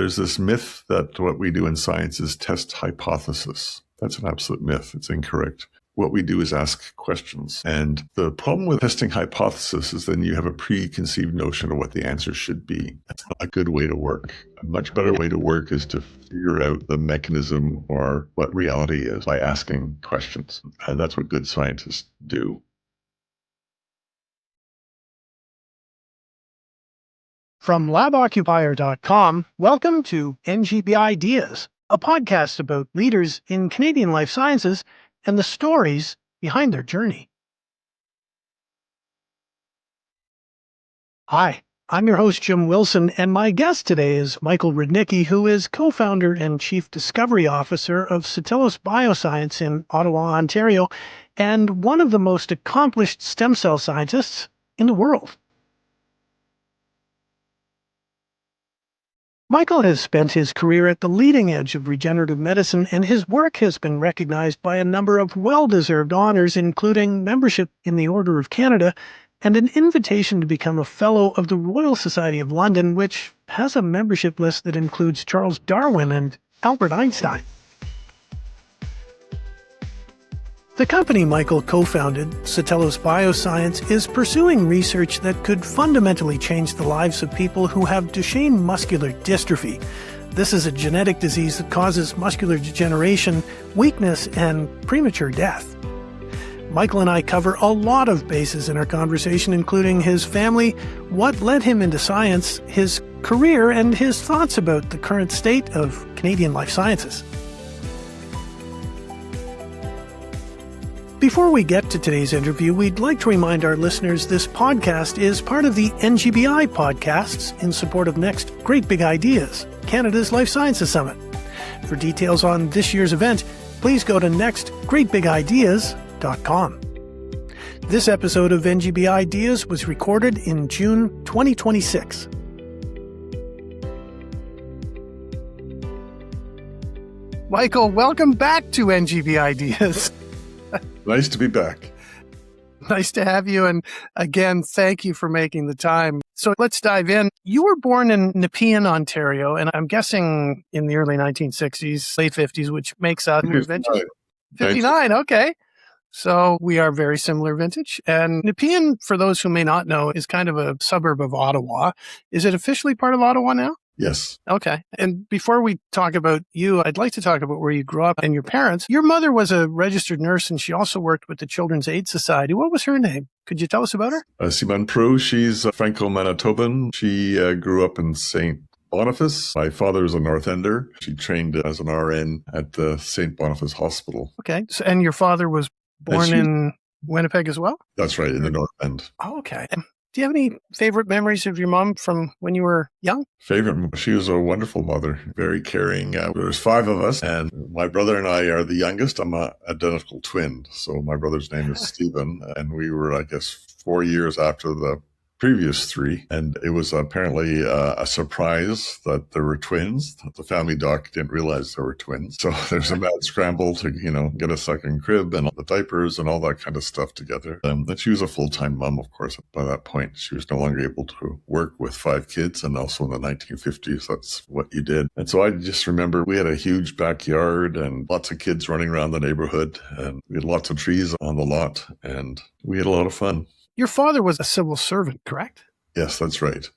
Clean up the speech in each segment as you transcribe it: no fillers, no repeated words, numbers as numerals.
There's this myth that what we do in science is test hypothesis. That's an absolute myth. It's incorrect. What we do is ask questions. And the problem with testing hypothesis is then you have a preconceived notion of what the answer should be. That's not a good way to work. A much better way to work is to figure out the mechanism or what reality is by asking questions. And that's what good scientists do. From laboccupier.com, welcome to NGBideas, a podcast about leaders in Canadian life sciences and the stories behind their journey. Hi, I'm your host, Jim Wilson, and my guest today is Michael Rudnicki, who is co-founder and chief discovery officer of Satellos Bioscience in Ottawa, Ontario, and one of the most accomplished stem cell scientists in the world. Michael has spent his career at the leading edge of regenerative medicine, and his work has been recognized by a number of well-deserved honors, including membership in the Order of Canada and an invitation to become a Fellow of the Royal Society of London, which has a membership list that includes Charles Darwin and Albert Einstein. The company Michael co-founded, Satellos Bioscience, is pursuing research that could fundamentally change the lives of people who have Duchenne muscular dystrophy. This is a genetic disease that causes muscular degeneration, weakness, and premature death. Michael and I cover a lot of bases in our conversation, including his family, what led him into science, his career, and his thoughts about the current state of Canadian life sciences. Before we get to today's interview, we'd like to remind our listeners this podcast is part of the NGBI podcasts in support of Next Great Big Ideas, Canada's Life Sciences Summit. For details on this year's event, please go to nextgreatbigideas.com. This episode of NGBideas was recorded in June 2026. Michael, welcome back to NGBideas. Nice to be back. Nice to have you. And again, thank you for making the time. So let's dive in. You were born in Nepean, Ontario, and I'm guessing in the early 1960s, late 50s, which makes us 59. Okay. So we are very similar vintage. And Nepean, for those who may not know, is kind of a suburb of Ottawa. Is it officially part of Ottawa now? Yes. Okay. And before we talk about you, I'd like to talk about where you grew up and your parents. Your mother was a registered nurse, and she also worked with the Children's Aid Society. What was her name? Could you tell us about her? Simone Prou. She's Franco-Manitoban. She grew up in St. Boniface. My father is a North Ender. She trained as an RN at the St. Boniface Hospital. Okay. So, and your father was born in Winnipeg as well? That's right, in the North End. Oh, okay. Do you have any favorite memories of your mom from when you were young? She was a wonderful mother, very caring. There's 5 of us, and my brother and I are the youngest. I'm an identical twin. So my brother's name is Stephen, and we were, I guess, 4 years after the previous 3. And it was apparently a surprise that there were twins. The family doc didn't realize there were twins. So there's a mad scramble to, get a second crib and all the diapers and all that kind of stuff together. And she was a full-time mom, of course. By that point, she was no longer able to work with 5 kids. And also in the 1950s, that's what you did. And so I just remember we had a huge backyard and lots of kids running around the neighborhood. And we had lots of trees on the lot. And we had a lot of fun. Your father was a civil servant, correct? Yes, that's right.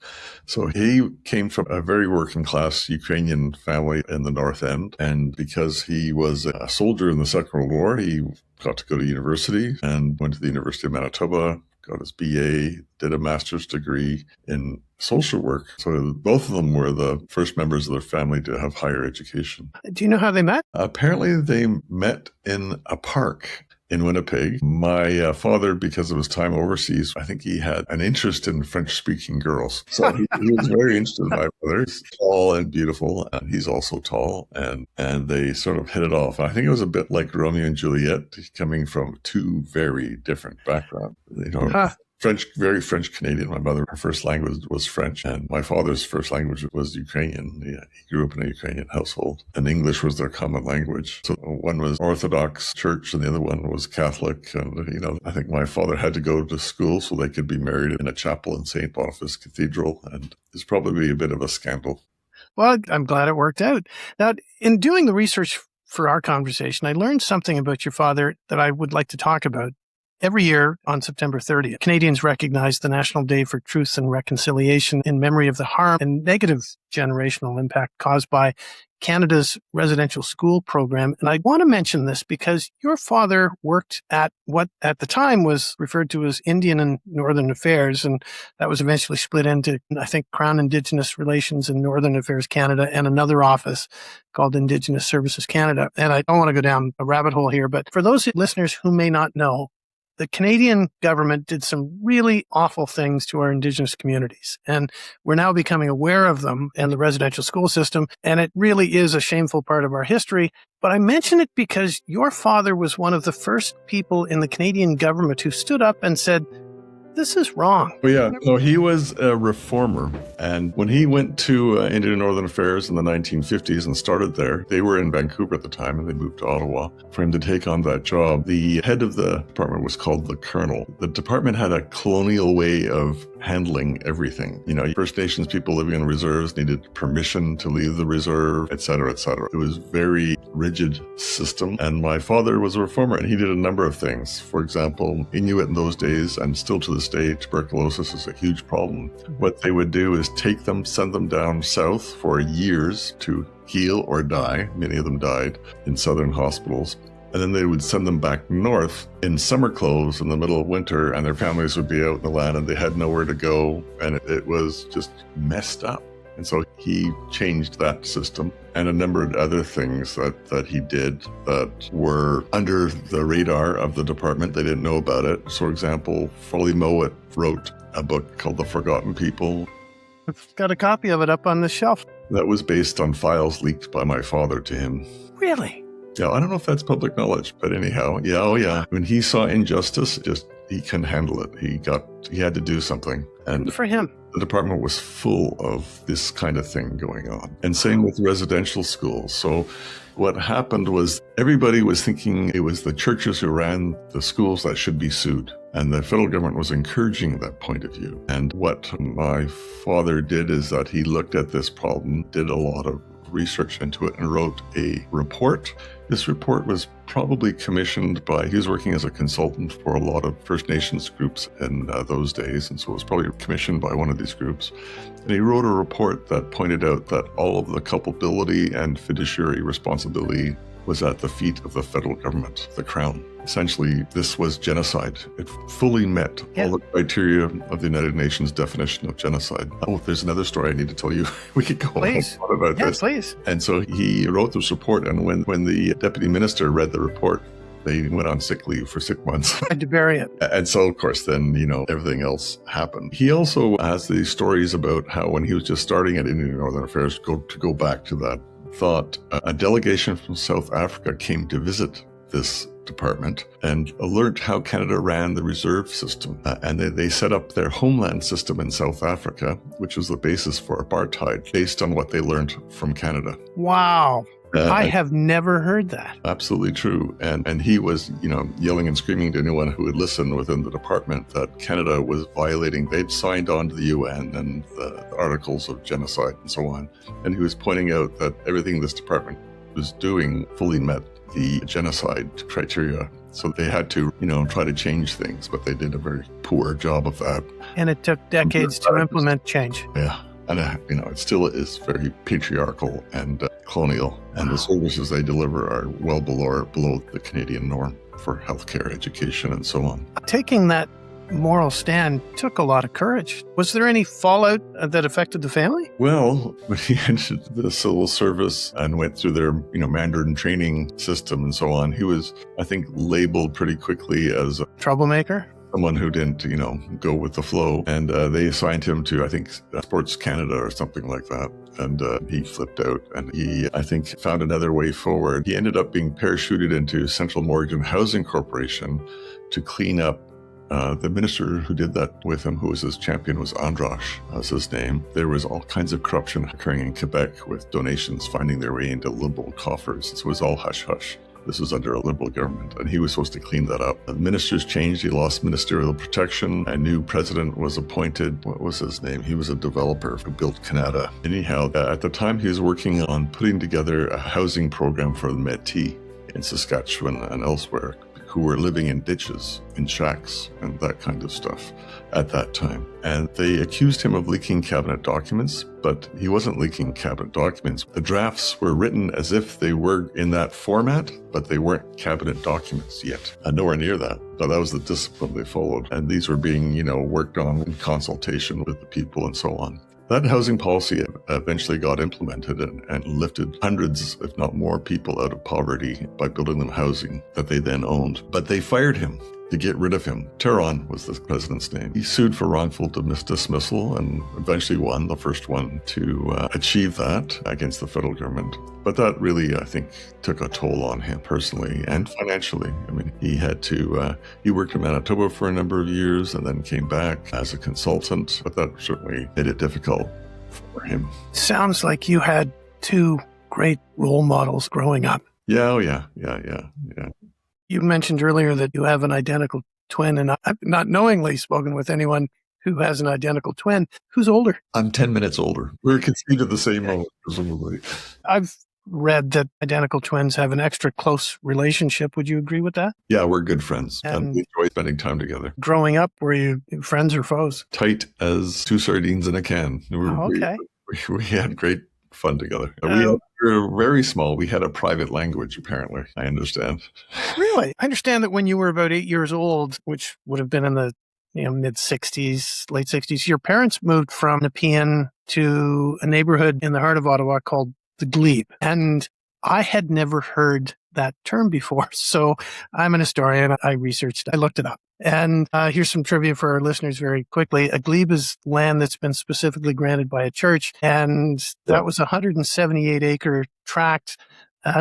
So he came from a very working class Ukrainian family in the North End. And because he was a soldier in the Second World War, he got to go to university and went to the University of Manitoba, got his BA, did a master's degree in social work. So both of them were the first members of their family to have higher education. Do you know how they met? Apparently they met in a park in Winnipeg. My father, because of his time overseas, I think he had an interest in French-speaking girls. So he was very interested in my brother. He's tall and beautiful, and he's also tall, and they sort of hit it off. I think it was a bit like Romeo and Juliet, coming from 2 very different backgrounds. French, very French Canadian. My mother, her first language was French, and my father's first language was Ukrainian. He grew up in a Ukrainian household, and English was their common language. So one was Orthodox Church, and the other one was Catholic. And I think my father had to go to school so they could be married in a chapel in St. Boniface Cathedral, and it's probably a bit of a scandal. Well, I'm glad it worked out. Now, in doing the research for our conversation, I learned something about your father that I would like to talk about. Every year on September 30th, Canadians recognize the National Day for Truth and Reconciliation in memory of the harm and negative generational impact caused by Canada's residential school program. And I want to mention this because your father worked at what at the time was referred to as Indian and Northern Affairs. And that was eventually split into, I think, Crown Indigenous Relations and Northern Affairs Canada and another office called Indigenous Services Canada. And I don't want to go down a rabbit hole here, but for those listeners who may not know, the Canadian government did some really awful things to our Indigenous communities, and we're now becoming aware of them in the residential school system, and it really is a shameful part of our history. But I mention it because your father was one of the first people in the Canadian government who stood up and said, this is wrong. Well, yeah, no, he was a reformer. And when he went to Indian and Northern Affairs in the 1950s and started there, they were in Vancouver at the time and they moved to Ottawa for him to take on that job. The head of the department was called the Colonel. The department had a colonial way of handling everything. You know, First Nations people living in reserves needed permission to leave the reserve, et cetera, et cetera. It was very rigid system. And my father was a reformer and he did a number of things. For example, Inuit in those days, and still to this day, tuberculosis is a huge problem. What they would do is take them, send them down south for years to heal or die. Many of them died in southern hospitals. And then they would send them back north in summer clothes in the middle of winter, and their families would be out in the land and they had nowhere to go. And it was just messed up. And so he changed that system and a number of other things that he did that were under the radar of the department. They didn't know about it. So, for example, Foley Mowat wrote a book called The Forgotten People. I've got a copy of it up on the shelf. That was based on files leaked by my father to him. Really? Yeah, I don't know if that's public knowledge, but anyhow, yeah, oh yeah. When he saw injustice, he couldn't handle it. He had to do something. And for him. The department was full of this kind of thing going on. And same with residential schools. So what happened was everybody was thinking it was the churches who ran the schools that should be sued. And the federal government was encouraging that point of view. And what my father did is that he looked at this problem, did a lot of research into it, and wrote a report. This report was probably commissioned by, he was working as a consultant for a lot of First Nations groups in those days, and so it was probably commissioned by one of these groups. And he wrote a report that pointed out that all of the culpability and fiduciary responsibility was at the feet of the federal government, the Crown. Essentially, this was genocide. It fully met all the criteria of the United Nations definition of genocide. Oh, there's another story I need to tell you. We could go on about this. Please. And so he wrote this report, and when the deputy minister read the report, they went on sick leave for 6 months. Had to bury it. And so, of course, then, everything else happened. He also has these stories about how when he was just starting at Indian and Northern Affairs, to go back to that thought, a delegation from South Africa came to visit this department and learned how Canada ran the reserve system. And they set up their homeland system in South Africa, which was the basis for apartheid, based on what they learned from Canada. Wow. I have never heard that. Absolutely true. And he was, yelling and screaming to anyone who would listen within the department that Canada was violating. They'd signed on to the UN and the articles of genocide and so on. And he was pointing out that everything this department was doing fully met the genocide criteria. So they had to, try to change things, but they did a very poor job of that. And it took decades to implement change. Yeah. And, it still is very patriarchal and colonial. And the services they deliver are well below the Canadian norm for healthcare, education, and so on. Taking that moral stand took a lot of courage. Was there any fallout that affected the family? Well, when he entered the civil service and went through their, Mandarin training system and so on, he was, I think, labeled pretty quickly as a troublemaker. Someone who didn't, go with the flow. And they assigned him to, I think, Sports Canada or something like that. And he flipped out and he, I think, found another way forward. He ended up being parachuted into Central Morgan Housing Corporation to clean up. The minister who did that with him, who was his champion, was Andras, was his name. There was all kinds of corruption occurring in Quebec with donations finding their way into Liberal coffers. It was all hush-hush. This was under a Liberal government, and he was supposed to clean that up. The ministers changed. He lost ministerial protection. A new president was appointed. What was his name? He was a developer who built Canada. Anyhow, at the time, he was working on putting together a housing program for the Métis in Saskatchewan and elsewhere, who were living in ditches, in shacks, and that kind of stuff at that time. And they accused him of leaking cabinet documents, but he wasn't leaking cabinet documents. The drafts were written as if they were in that format, but they weren't cabinet documents yet. Nowhere near that. So that was the discipline they followed. And these were being, worked on in consultation with the people and so on. That housing policy eventually got implemented and lifted hundreds, if not more, people out of poverty by building them housing that they then owned. But they fired him to get rid of him. Teron was the president's name. He sued for wrongful dismissal and eventually won, the first one to achieve that against the federal government. But that really, I think, took a toll on him personally and financially. I mean, he had to, he worked in Manitoba for a number of years and then came back as a consultant, but that certainly made it difficult for him. Sounds like you had two great role models growing up. Yeah. You mentioned earlier that you have an identical twin, and I've not knowingly spoken with anyone who has an identical twin. Who's older? I'm 10 minutes older. We're conceived at the same moment, presumably. I've read that identical twins have an extra close relationship. Would you agree with that? Yeah, we're good friends, and we enjoy spending time together. Growing up, were you friends or foes? Tight as two sardines in a can. Okay. We had great fun together. We were very small. We had a private language, apparently. I understand. Really? I understand that when you were about 8 years old, which would have been in the mid-60s, late 60s, your parents moved from Nepean to a neighborhood in the heart of Ottawa called the Glebe. And I had never heard that term before. So I'm an historian. I researched, I looked it up. And here's some trivia for our listeners very quickly. A glebe is land that's been specifically granted by a church. And that was a 178-acre tract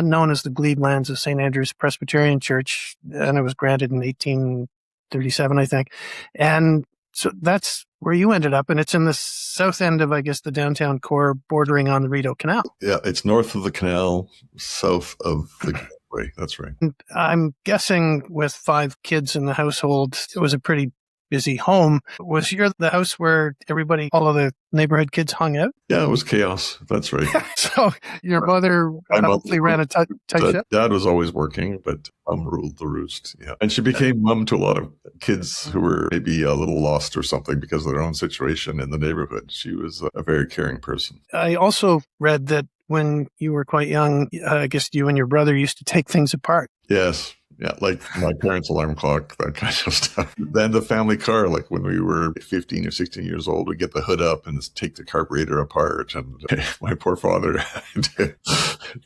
known as the glebe lands of St. Andrew's Presbyterian Church. And it was granted in 1837, I think. And so that's where you ended up. And it's in the south end of, I guess, the downtown core bordering on the Rideau Canal. Yeah, it's north of the canal, south of the way. That's right. And I'm guessing with 5 kids in the household, it was a pretty busy home. Was your the house where everybody, all of the neighborhood kids hung out? Yeah, it was chaos. That's right. So your mother hopefully ran a tight ship? Dad was always working, but mom ruled the roost. Yeah. And she became mom to a lot of kids who were maybe a little lost or something because of their own situation in the neighborhood. She was a very caring person. I also read that when you were quite young, I guess you and your brother used to take things apart. Yes. Yeah, like my parents' alarm clock, that kind of stuff. Then the family car, like when we were 15 or 16 years old, we'd get the hood up and take the carburetor apart. And my poor father had to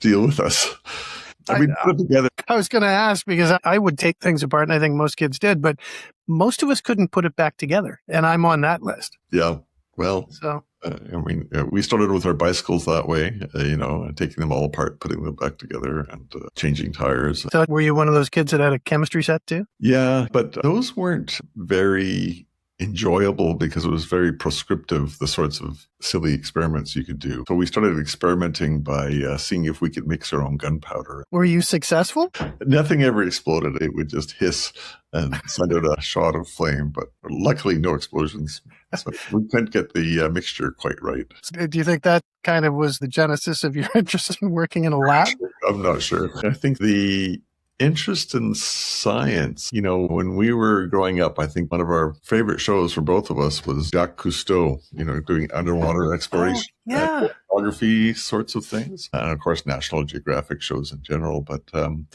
deal with us. And we put it together. I was going to ask because I would take things apart, and I think most kids did, but most of us couldn't put it back together. And I'm on that list. Yeah. Well, we started with our bicycles that way, and taking them all apart, putting them back together and changing tires. So were you one of those kids that had a chemistry set too? Yeah, but those weren't very enjoyable because it was very prescriptive, the sorts of silly experiments you could do. So we started experimenting by seeing if we could mix our own gunpowder. Were you successful? Nothing ever exploded. It would just hiss and send out a shot of flame, but luckily no explosions. So we couldn't get the mixture quite right. Do you think that kind of was the genesis of your interest in working in a lab? I'm not sure. I think the interest in science, when we were growing up, I think one of our favorite shows for both of us was Jacques Cousteau, doing underwater exploration, photography sorts of things. And of course, National Geographic shows in general. But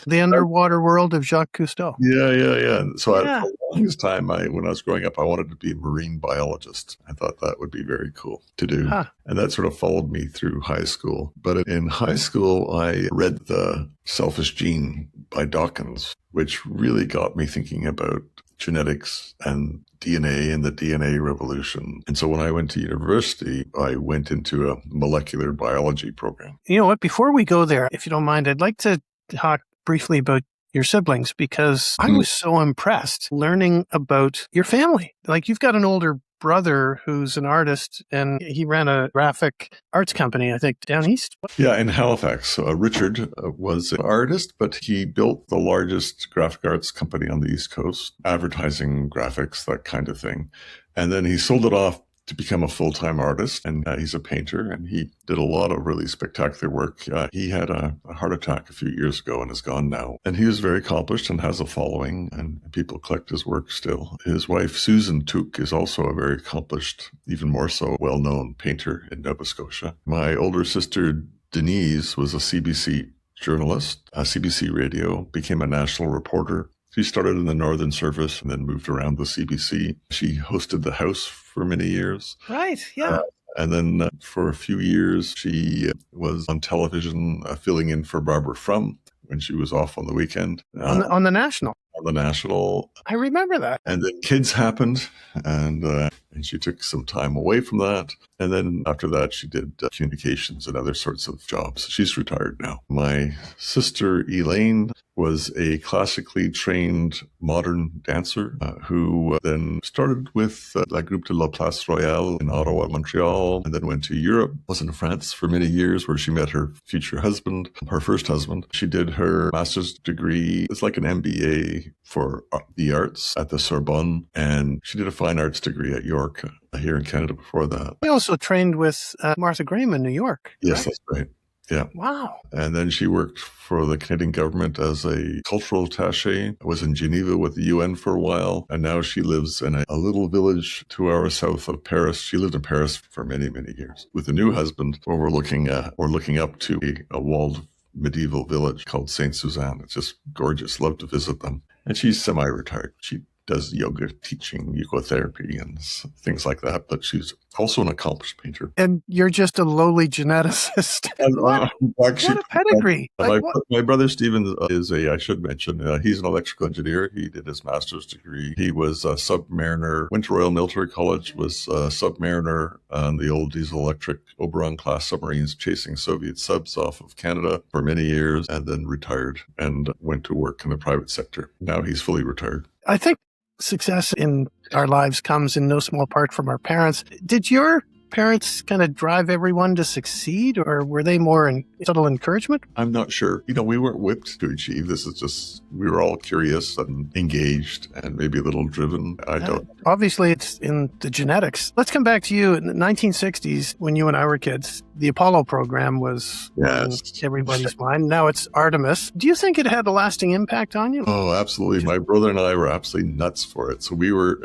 the underwater world of Jacques Cousteau. Yeah. So for the longest time, when I was growing up, I wanted to be a marine biologist. I thought that would be very cool to do. Huh. And that sort of followed me through high school. But in high school, I read The Selfish Gene by Dawkins, which really got me thinking about genetics and DNA and the DNA revolution. And so when I went to university, I went into a molecular biology program. You know what? Before we go there, if you don't mind, I'd like to talk briefly about your siblings because I was so impressed learning about your family. Like you've got an older brother who's an artist, and he ran a graphic arts company, I think, down east. Yeah, in Halifax. Richard was an artist, but he built the largest graphic arts company on the East Coast, advertising, graphics, that kind of thing. And then he sold it off to become a full-time artist, and he's a painter, and he did a lot of really spectacular work. He had a heart attack a few years ago and is gone now. And he is very accomplished and has a following, and people collect his work still. His wife, Susan Tuke, is also a very accomplished, even more so well-known painter in Nova Scotia. My older sister, Denise, was a CBC journalist, CBC radio, became a national reporter. She started in the Northern Service and then moved around the CBC. She hosted The House for many years. Right, yeah. And then for a few years, she was on television filling in for Barbara Frum when she was off on the weekend. On the National. On the National. I remember that. And then kids happened, and she took some time away from that. And then after that, she did communications and other sorts of jobs. She's retired now. My sister, Elaine, was a classically trained modern dancer who then started with La Groupe de la Place Royale in Ottawa, Montreal, and then went to Europe, was in France for many years where she met her future husband, her first husband. She did her master's degree. It's like an MBA for the arts at the Sorbonne, and she did a fine arts degree at York here in Canada before that. We also trained with Martha Graham in New York. Yes, right? that's right. Yeah. Wow. And then she worked for the Canadian government as a cultural attaché, was in Geneva with the UN for a while, and now she lives in a little village 2 hours south of Paris. She lived in Paris for many, many years with a new husband, where we're looking up to a walled medieval village called Saint Suzanne. It's just gorgeous. Love to visit them. And she's semi-retired. She does yoga teaching, yoga therapy, and things like that. But she's also an accomplished painter. And you're just a lowly geneticist. What a pedigree. My brother Stephen is I should mention, he's an electrical engineer. He did his master's degree. He was a submariner, went to Royal Military College, was a submariner on the old diesel electric Oberon class submarines chasing Soviet subs off of Canada for many years, and then retired and went to work in the private sector. Now he's fully retired. I think success in our lives comes in no small part from our parents. Did your parents kind of drive everyone to succeed, or were they more in subtle encouragement? I'm not sure. We weren't whipped to achieve. This is just, we were all curious and engaged and maybe a little driven. I don't. Obviously, it's in the genetics. Let's come back to you. In the 1960s, when you and I were kids, the Apollo program was in everybody's mind. Now it's Artemis. Do you think it had a lasting impact on you? Oh, absolutely. My brother and I were absolutely nuts for it. So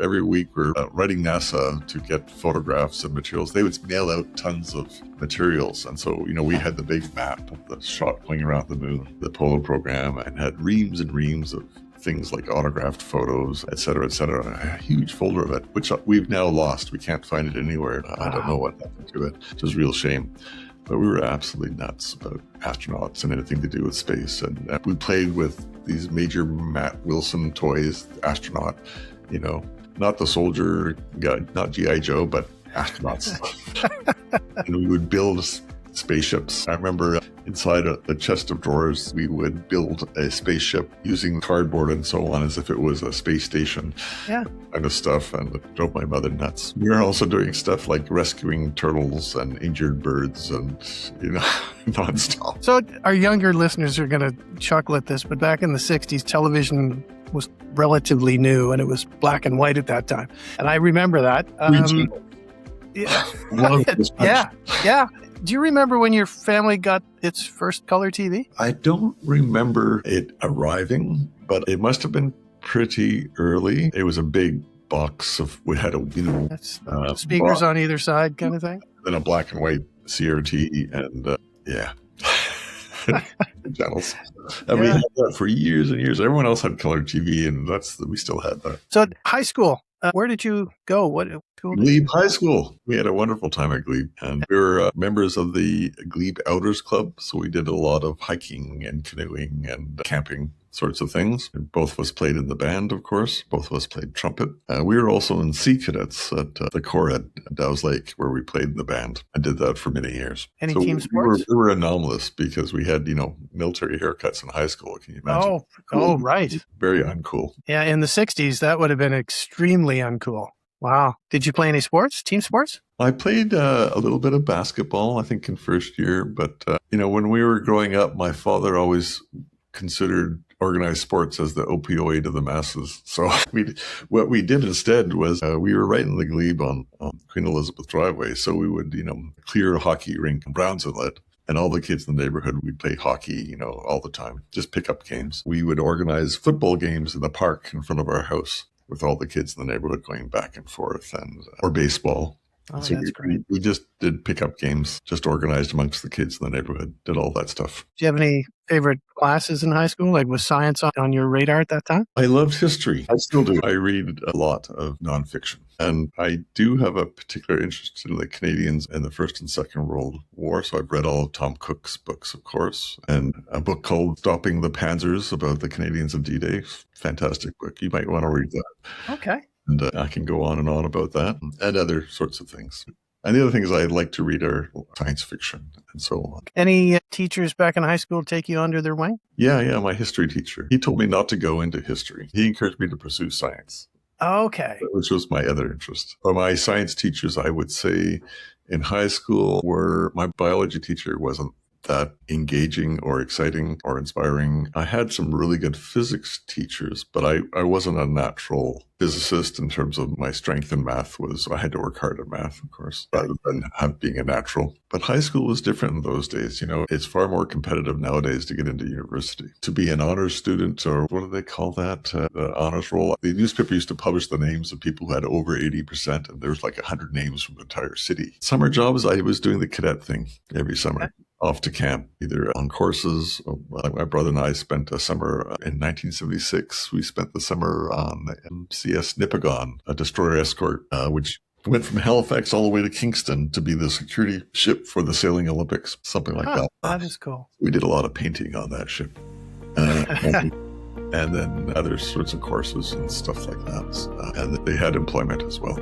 every week we're writing NASA to get photographs and materials. They would mail out tons of materials. And so, we had the big map of the shot going around the moon, the Apollo program, and had reams and reams of things like autographed photos, et cetera, a huge folder of it, which we've now lost. We can't find it anywhere. I don't know what happened to it. It's a real shame. But we were absolutely nuts about astronauts and anything to do with space. And we played with these major Matt Wilson toys, astronaut, not the soldier guy, not G.I. Joe, but astronauts. And we would build spaceships. I remember inside a chest of drawers, we would build a spaceship using cardboard and so on as if it was a space station. Yeah. Kind of stuff, and it drove my mother nuts. We were also doing stuff like rescuing turtles and injured birds and, nonstop. So our younger listeners are going to chuckle at this, but back in the 60s, television was relatively new and it was black and white at that time. And I remember that. Yeah. Do you remember when your family got its first color TV? I don't remember it arriving, but it must have been pretty early. It was a big box we had speakers on either side kind of thing. Then a black and white CRT, and channels. And we had that for years and years. Everyone else had color TV, and we still had that. So high school. Where did you go? What school? Glebe High School. We had a wonderful time at Glebe. And we were members of the Glebe Outers Club. So we did a lot of hiking and canoeing and camping sorts of things. And both of us played in the band, of course. Both of us played trumpet. We were also in Sea Cadets at the Corps at Dow's Lake, where we played in the band. I did that for many years. Any team sports? We were anomalous because we had, military haircuts in high school. Can you imagine? Oh, right. Very uncool. Yeah, in the 60s, that would have been extremely uncool. Wow. Did you play any sports, team sports? I played a little bit of basketball, I think, in first year. But, when we were growing up, my father always considered organized sports as the opioid of the masses. So what we did instead was we were right in the glebe on Queen Elizabeth Driveway. So we would, clear a hockey rink in Browns Inlet. And all the kids in the neighborhood, we'd play hockey, all the time, just pick up games. We would organize football games in the park in front of our house with all the kids in the neighborhood going back and forth, or baseball. Oh, So that's great. we just did pickup games, just organized amongst the kids in the neighborhood, did all that stuff. Do you have any favorite classes in high school? Like, was science on your radar at that time? I loved history. I still do. I read a lot of nonfiction. And I do have a particular interest in the Canadians in the First and Second World War. So I've read all of Tom Cook's books, of course, and a book called Stopping the Panzers about the Canadians of D-Day. Fantastic book. You might want to read that. Okay. And I can go on and on about that and other sorts of things. And the other things I like to read are science fiction and so on. Any teachers back in high school take you under their wing? Yeah, my history teacher. He told me not to go into history. He encouraged me to pursue science. Okay. Which was my other interest. But my science teachers, I would say, in high school, my biology teacher wasn't that engaging or exciting or inspiring. I had some really good physics teachers, but I wasn't a natural physicist in terms of my strength in math. I had to work hard at math, of course, rather than being a natural. But high school was different in those days. It's far more competitive nowadays to get into university. To be an honors student, or what do they call that? The honors roll. The newspaper used to publish the names of people who had over 80%, and there was like 100 names from the entire city. Summer jobs, I was doing the cadet thing every summer. Okay. Off to camp, either on courses. My brother and I spent a summer in 1976. We spent the summer on CS Nipigon, a destroyer escort, which went from Halifax all the way to Kingston to be the security ship for the Sailing Olympics, something like that. That is cool. We did a lot of painting on that ship. And then other sorts of courses and stuff like that. And they had employment as well.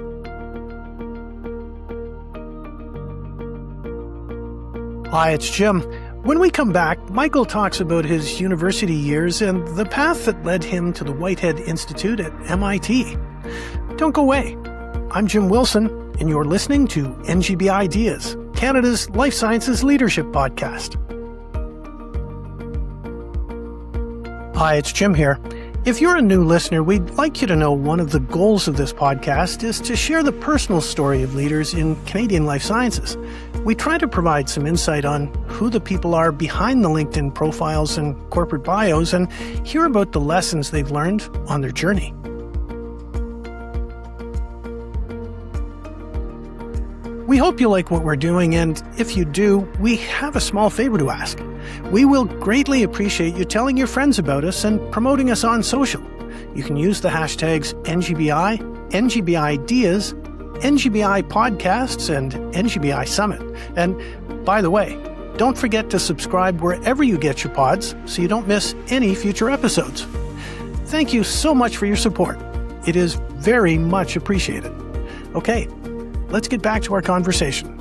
Hi, it's Jim. When we come back, Michael talks about his university years and the path that led him to the Whitehead Institute at MIT. Don't go away. I'm Jim Wilson, and you're listening to NGBideas, Canada's Life Sciences Leadership Podcast. Hi, it's Jim here. If you're a new listener, we'd like you to know one of the goals of this podcast is to share the personal story of leaders in Canadian life sciences. We try to provide some insight on who the people are behind the LinkedIn profiles and corporate bios and hear about the lessons they've learned on their journey. We hope you like what we're doing, and if you do, we have a small favor to ask. We will greatly appreciate you telling your friends about us and promoting us on social. You can use the hashtags NGBI, NGBideas, NGBI Podcasts, and NGBI Summit. And by the way, don't forget to subscribe wherever you get your pods so you don't miss any future episodes. Thank you so much for your support. It is very much appreciated. Okay, let's get back to our conversation.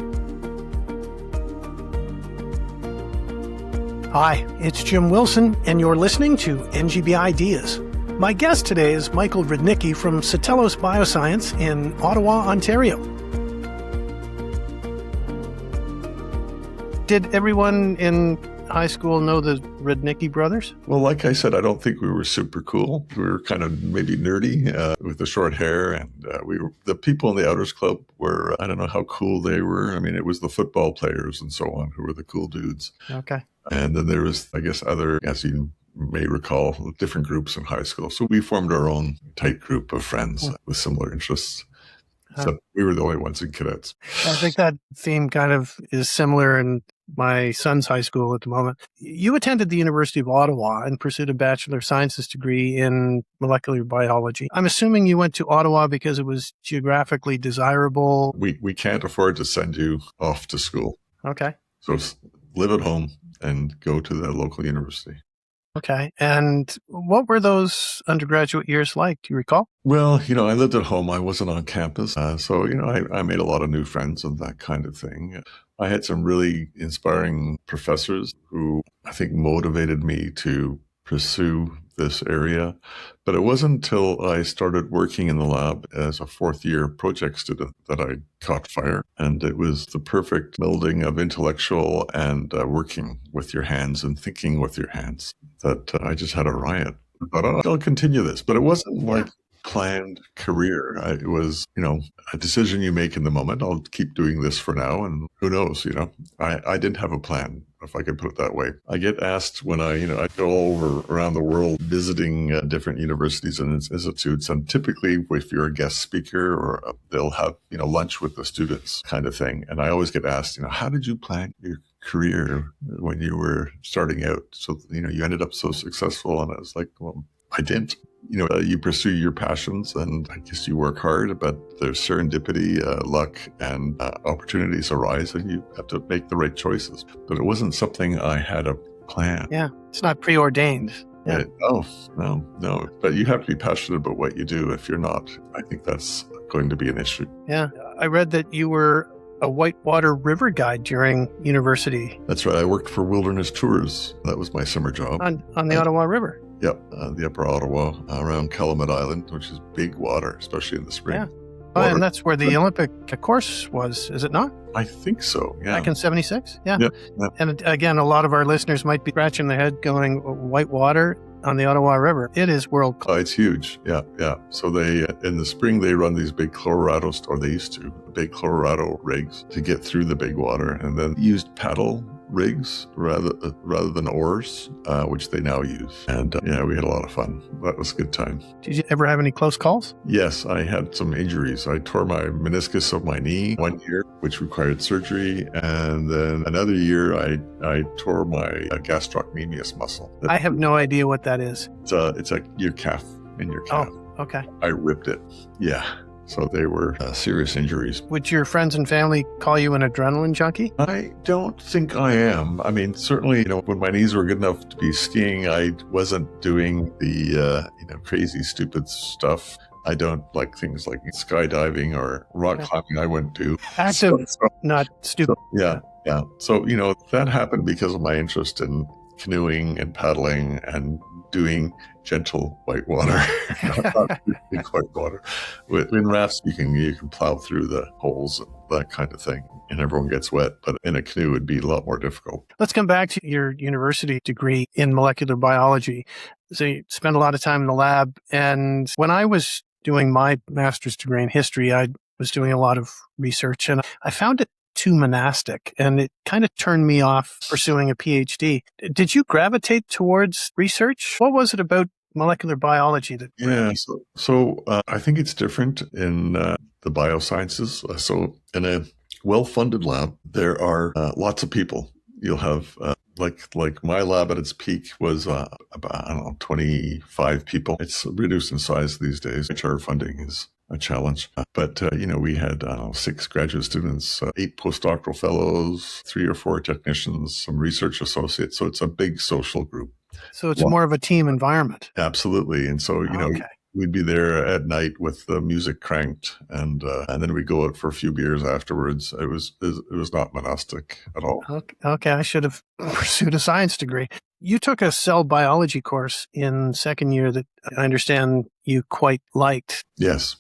Hi, it's Jim Wilson, and you're listening to NGBideas. My guest today is Michael Rudnicki from Satellos Bioscience in Ottawa, Ontario. Did everyone in high school know the Rudnicki brothers? Well, like I said, I don't think we were super cool. We were kind of maybe nerdy with the short hair, and the people in the Outers Club were, I don't know how cool they were. I mean, it was the football players and so on who were the cool dudes. Okay. And then there was, I guess, other, as you may recall, different groups in high school. So we formed our own tight group of friends with similar interests. So we were the only ones in cadets. I think that theme kind of is similar in my son's high school at the moment. You attended the University of Ottawa and pursued a Bachelor of Sciences degree in molecular biology. I'm assuming you went to Ottawa because it was geographically desirable. We can't afford to send you off to school. Okay. So live at home and go to the local university. Okay. And what were those undergraduate years like? Do you recall? Well, I lived at home. I wasn't on campus. So, I made a lot of new friends and that kind of thing. I had some really inspiring professors who I think motivated me to pursue this area. But it wasn't until I started working in the lab as a fourth-year project student that I caught fire. And it was the perfect melding of intellectual and working with your hands and thinking with your hands that I just had a riot. I thought, oh, I'll continue this. But it wasn't like planned career. It was, a decision you make in the moment. I'll keep doing this for now, and who knows, I didn't have a plan, if I could put it that way. I get asked when I go over around the world visiting different universities and institutes, and typically if you're a guest speaker or they'll have, lunch with the students kind of thing. And I always get asked, how did you plan your career when you were starting out? So, you ended up so successful. And I was like, well, I didn't. You pursue your passions, and I guess you work hard, but there's serendipity, luck, and opportunities arise, and you have to make the right choices. But it wasn't something I had a plan. Yeah, it's not preordained. Yeah. No. But you have to be passionate about what you do. If you're not, I think that's going to be an issue. Yeah. I read that you were a whitewater river guide during university. That's right. I worked for Wilderness Tours. That was my summer job. On the Ottawa River. Yep, the upper Ottawa, around Calumet Island, which is big water, especially in the spring. Yeah. Oh, and that's where the Olympic course was, is it not? I think so, yeah. Back in 76? Yeah. Yep. And again, a lot of our listeners might be scratching their head going, whitewater on the Ottawa River. It is world class. It's huge, yeah. So they, in the spring, they run these big they used to, big Colorado rigs to get through the big water, and then used paddle rigs rather than oars, which they now use. And we had a lot of fun. That was a good time. Did you ever have any close calls? Yes, I had some injuries. I tore my meniscus of my knee one year, which required surgery. And then another year, I tore my gastrocnemius muscle. I have no idea what that is. It's your calf in your calf. Oh, okay. I ripped it. Yeah. So they were serious injuries. Would your friends and family call you an adrenaline junkie? I don't think I am. I mean, certainly, when my knees were good enough to be skiing, I wasn't doing the, crazy, stupid stuff. I don't like things like skydiving or rock climbing. I wouldn't do. Active, not stupid. Yeah. So, that happened because of my interest in canoeing and paddling and doing gentle whitewater, not big whitewater. In rafts, you can plow through the holes and that kind of thing, and everyone gets wet. But in a canoe, it'd be a lot more difficult. Let's come back to your university degree in molecular biology. So you spent a lot of time in the lab, and when I was doing my master's degree in history, I was doing a lot of research, and I found it too monastic, and it kind of turned me off pursuing a PhD. Did you gravitate towards research? What was it about molecular biology that? Yeah, so I think it's different in the biosciences. So in a well-funded lab, there are lots of people. You'll have like my lab at its peak was about 25 people. It's reduced in size these days. HR funding is a challenge. But, we had 6 graduate students, 8 postdoctoral fellows, 3 or 4 technicians, some research associates. So it's a big social group. So it's more of a team environment. Absolutely. And so, we'd be there at night with the music cranked, and then we'd go out for a few beers afterwards. It was not monastic at all. Okay. I should have pursued a science degree. You took a cell biology course in second year that I understand you quite liked. Yes.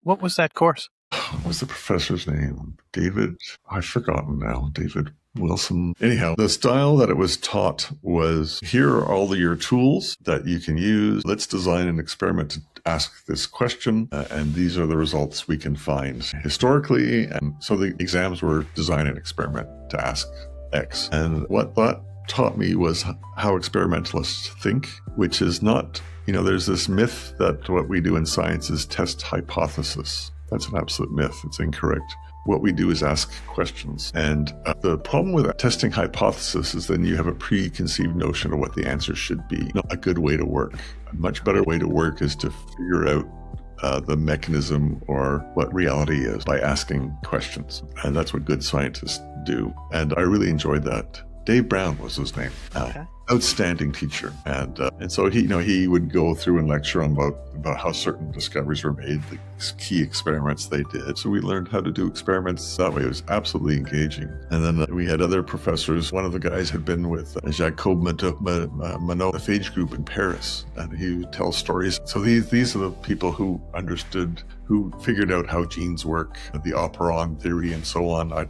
What was that course? What was the professor's name? David? I've forgotten now. David Wilson. Anyhow, the style that it was taught was, here are all of your tools that you can use. Let's design an experiment to ask this question, and these are the results we can find historically. And so the exams were design an experiment to ask X. And what that taught me was how experimentalists think, which is not, there's this myth that what we do in science is test hypothesis. That's an absolute myth. It's incorrect. What we do is ask questions. And the problem with testing hypothesis is then you have a preconceived notion of what the answer should be. Not a good way to work. A much better way to work is to figure out the mechanism or what reality is by asking questions. And that's what good scientists do. And I really enjoyed that. Dave Brown was his name. Okay. outstanding teacher. And so he would go through and lecture on about how certain discoveries were made, the key experiments they did. So we learned how to do experiments that way. It was absolutely engaging. And then we had other professors. One of the guys had been with Jacob Monod, the phage group in Paris, and he would tell stories. So these are the people who understood, who figured out how genes work, the operon theory and so on. I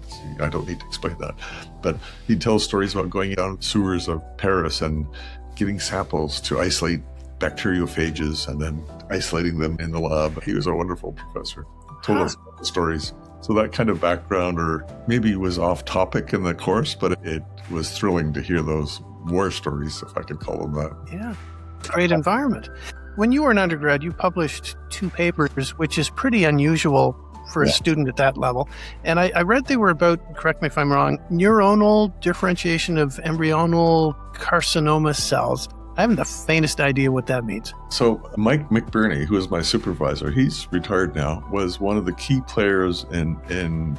don't need to explain that. But he tells stories about going down sewers of Paris and getting samples to isolate bacteriophages and then isolating them in the lab. He was a wonderful professor. Told us stories. So that kind of background, or maybe was off topic in the course, but it was thrilling to hear those war stories, if I could call them that. Yeah, great environment. When you were an undergrad, you published 2 papers, which is pretty unusual for a student at that level. And I read they were about, correct me if I'm wrong, neuronal differentiation of embryonal carcinoma cells. I haven't the faintest idea what that means. So Mike McBurney, who is my supervisor, he's retired now, was one of the key players in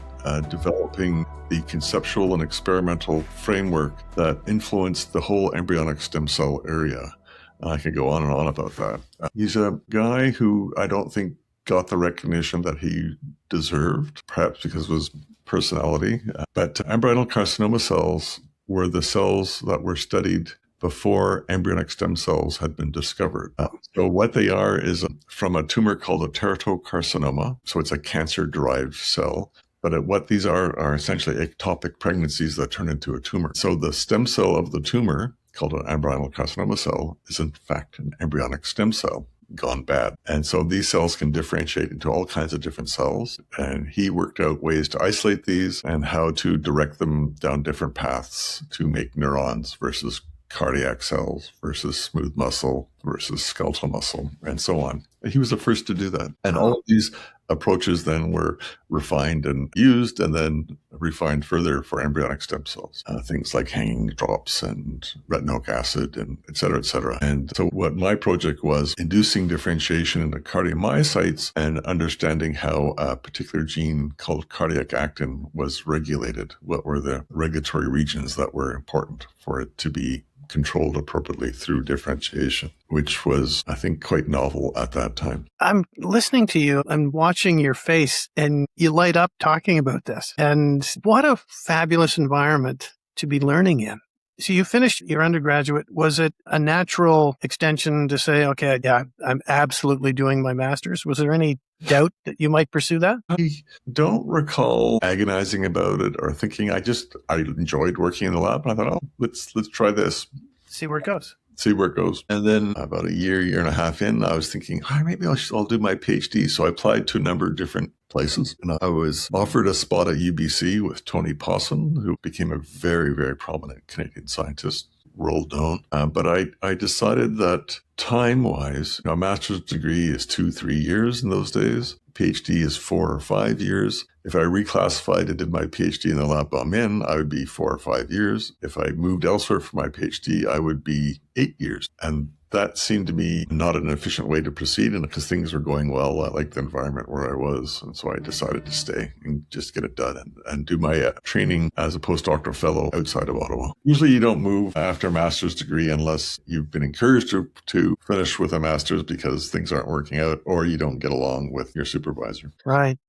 developing the conceptual and experimental framework that influenced the whole embryonic stem cell area. I could go on and on about that. He's a guy who I don't think got the recognition that he deserved, perhaps because of his personality. But embryonal carcinoma cells were the cells that were studied before embryonic stem cells had been discovered. So what they are is from a tumor called a teratocarcinoma. So it's a cancer-derived cell. But what these are essentially ectopic pregnancies that turn into a tumor. So the stem cell of the tumor, called an embryonal carcinoma cell, is in fact an embryonic stem cell gone bad. And so these cells can differentiate into all kinds of different cells. And he worked out ways to isolate these and how to direct them down different paths to make neurons versus cardiac cells versus smooth muscle versus skeletal muscle and so on. He was the first to do that. And all of these approaches then were refined and used and then refined further for embryonic stem cells. Things like hanging drops and retinoic acid and et cetera, et cetera. And so what my project was inducing differentiation in the cardiomyocytes and understanding how a particular gene called cardiac actin was regulated. What were the regulatory regions that were important for it to be controlled appropriately through differentiation, which was, I think, quite novel at that time. I'm listening to you and watching your face, and you light up talking about this. And what a fabulous environment to be learning in. So you finished your undergraduate. Was it a natural extension to say, okay, yeah, I'm absolutely doing my master's? Was there any doubt that you might pursue that? I don't recall agonizing about it or thinking. I enjoyed working in the lab, and I thought, let's try this. See where it goes. See where it goes. And then about a year and a half in, I was thinking, maybe I'll do my PhD. So I applied to a number of different places. And I was offered a spot at UBC with Tony Pawson, who became a very, very prominent Canadian scientist, world known. But I decided that time-wise, a master's degree is 2-3 years in those days. PhD is 4 or 5 years. If I reclassified and did my PhD in the lab I'm in, I would be 4 or 5 years. If I moved elsewhere for my PhD, I would be 8 years. And that seemed to me not an efficient way to proceed. And because things were going well, I liked the environment where I was. And so I decided to stay and just get it done and do my training as a postdoctoral fellow outside of Ottawa. Usually you don't move after a master's degree unless you've been encouraged to finish with a master's because things aren't working out or you don't get along with your supervisor. Right.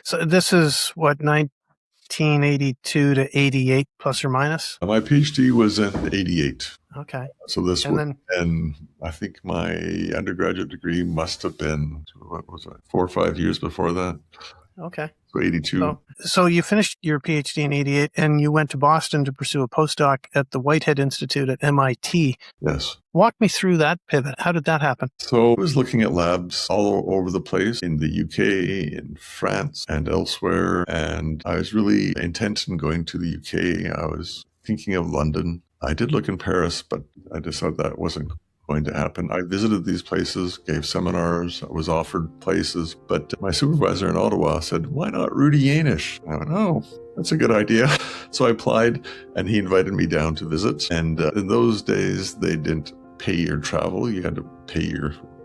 So this is what, 1982 to 88 plus or minus? My PhD was in 88. Okay. So and I think my undergraduate degree must have been, 4 or 5 years before that. Okay. So 82. So you finished your PhD in 88 and you went to Boston to pursue a postdoc at the Whitehead Institute at MIT. Yes. Walk me through that pivot. How did that happen? So I was looking at labs all over the place in the UK, in France, and elsewhere. And I was really intent in going to the UK. I was thinking of London. I did look in Paris, but I decided that wasn't going to happen. I visited these places, gave seminars, I was offered places, but my supervisor in Ottawa said, why not Rudy Yanish? I went, oh, that's a good idea. So I applied and he invited me down to visit. And in those days, they didn't pay your travel. You had to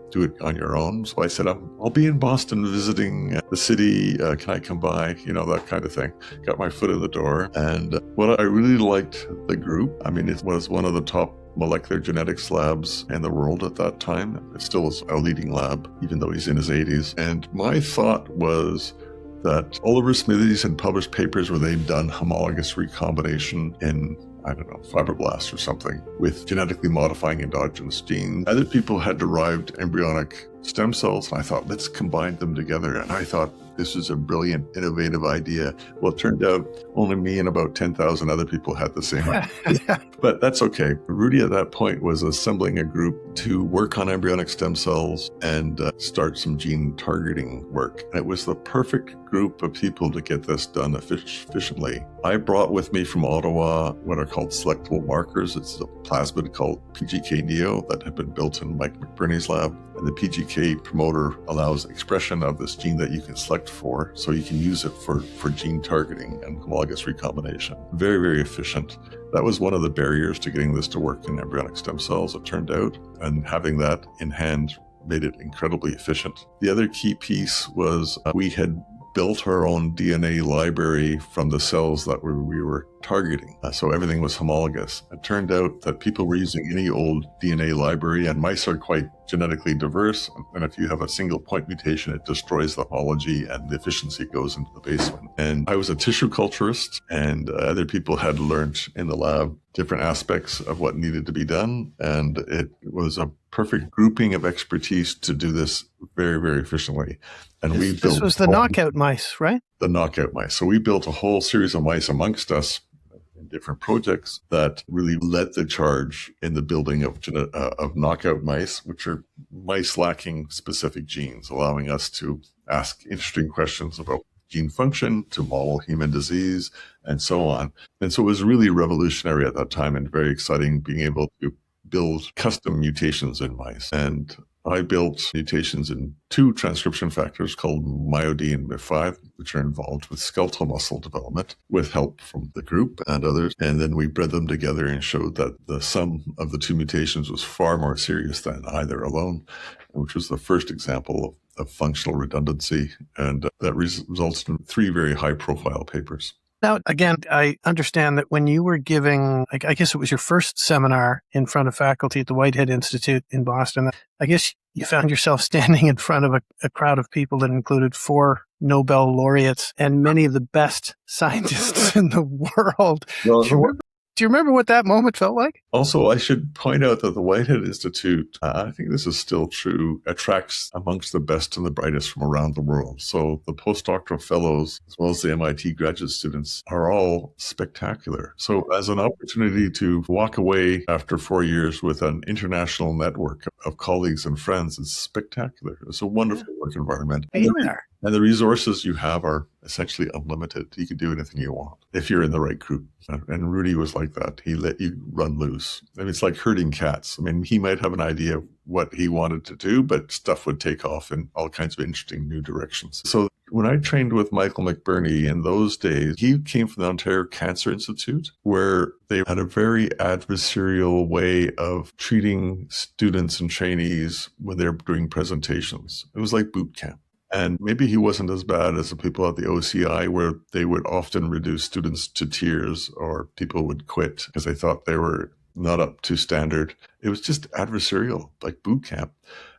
do it on your own. So I said, I'll be in Boston visiting the city. Can I come by? That kind of thing. Got my foot in the door. And what I really liked the group, it was one of the top molecular genetics labs in the world at that time. It still is a leading lab, even though he's in his 80s. And my thought was that Oliver Smithies had published papers where they'd done homologous recombination in, I don't know, fibroblasts or something with genetically modifying endogenous genes. Other people had derived embryonic stem cells, and I thought, let's combine them together. And I thought, this is a brilliant, innovative idea. Well, it turned out only me and about 10,000 other people had the same idea. But that's okay. Rudy at that point was assembling a group to work on embryonic stem cells and start some gene targeting work. And it was the perfect group of people to get this done efficiently. I brought with me from Ottawa what are called selectable markers. It's a plasmid called PGK-Neo that had been built in Mike McBurney's lab. And the PGK promoter allows expression of this gene that you can select for, so you can use it for gene targeting and homologous recombination. Very, very efficient. That was one of the barriers to getting this to work in embryonic stem cells, it turned out, and having that in hand made it incredibly efficient. The other key piece was we had built our own DNA library from the cells that we were targeting. So everything was homologous. It turned out that people were using any old DNA library, and mice are quite genetically diverse. And if you have a single point mutation, it destroys the homology and the efficiency goes into the basement. And I was a tissue culturist, and other people had learned in the lab different aspects of what needed to be done. And it was a perfect grouping of expertise to do this very, very efficiently. And this was the knockout mice, right? The knockout mice. So we built a whole series of mice amongst us in different projects that really led the charge in the building of knockout mice, which are mice lacking specific genes, allowing us to ask interesting questions about gene function, to model human disease, and so on. And so it was really revolutionary at that time and very exciting being able to build custom mutations in mice. And I built mutations in 2 transcription factors called MyoD and MIF5, which are involved with skeletal muscle development with help from the group and others. And then we bred them together and showed that the sum of the 2 mutations was far more serious than either alone, which was the first example of functional redundancy. And that resulted in 3 very high-profile papers. Now, again, I understand that when you were giving, I guess it was your first seminar in front of faculty at the Whitehead Institute in Boston, I guess you found yourself standing in front of a crowd of people that included 4 Nobel laureates and many of the best scientists in the world. Well, do you remember what that moment felt like? Also, I should point out that the Whitehead Institute, I think this is still true, attracts amongst the best and the brightest from around the world. So the postdoctoral fellows, as well as the MIT graduate students, are all spectacular. So as an opportunity to walk away after 4 years with an international network of colleagues and friends is spectacular. It's a wonderful work environment. And the resources you have are essentially unlimited. You can do anything you want if you're in the right group. And Rudy was like that. He let you run loose. I mean, it's like herding cats. I mean, he might have an idea of what he wanted to do, but stuff would take off in all kinds of interesting new directions. So when I trained with Michael McBurney in those days, he came from the Ontario Cancer Institute, where they had a very adversarial way of treating students and trainees when they're doing presentations. It was like boot camp. And maybe he wasn't as bad as the people at the OCI, where they would often reduce students to tears or people would quit because they thought they were not up to standard. It was just adversarial, like boot camp.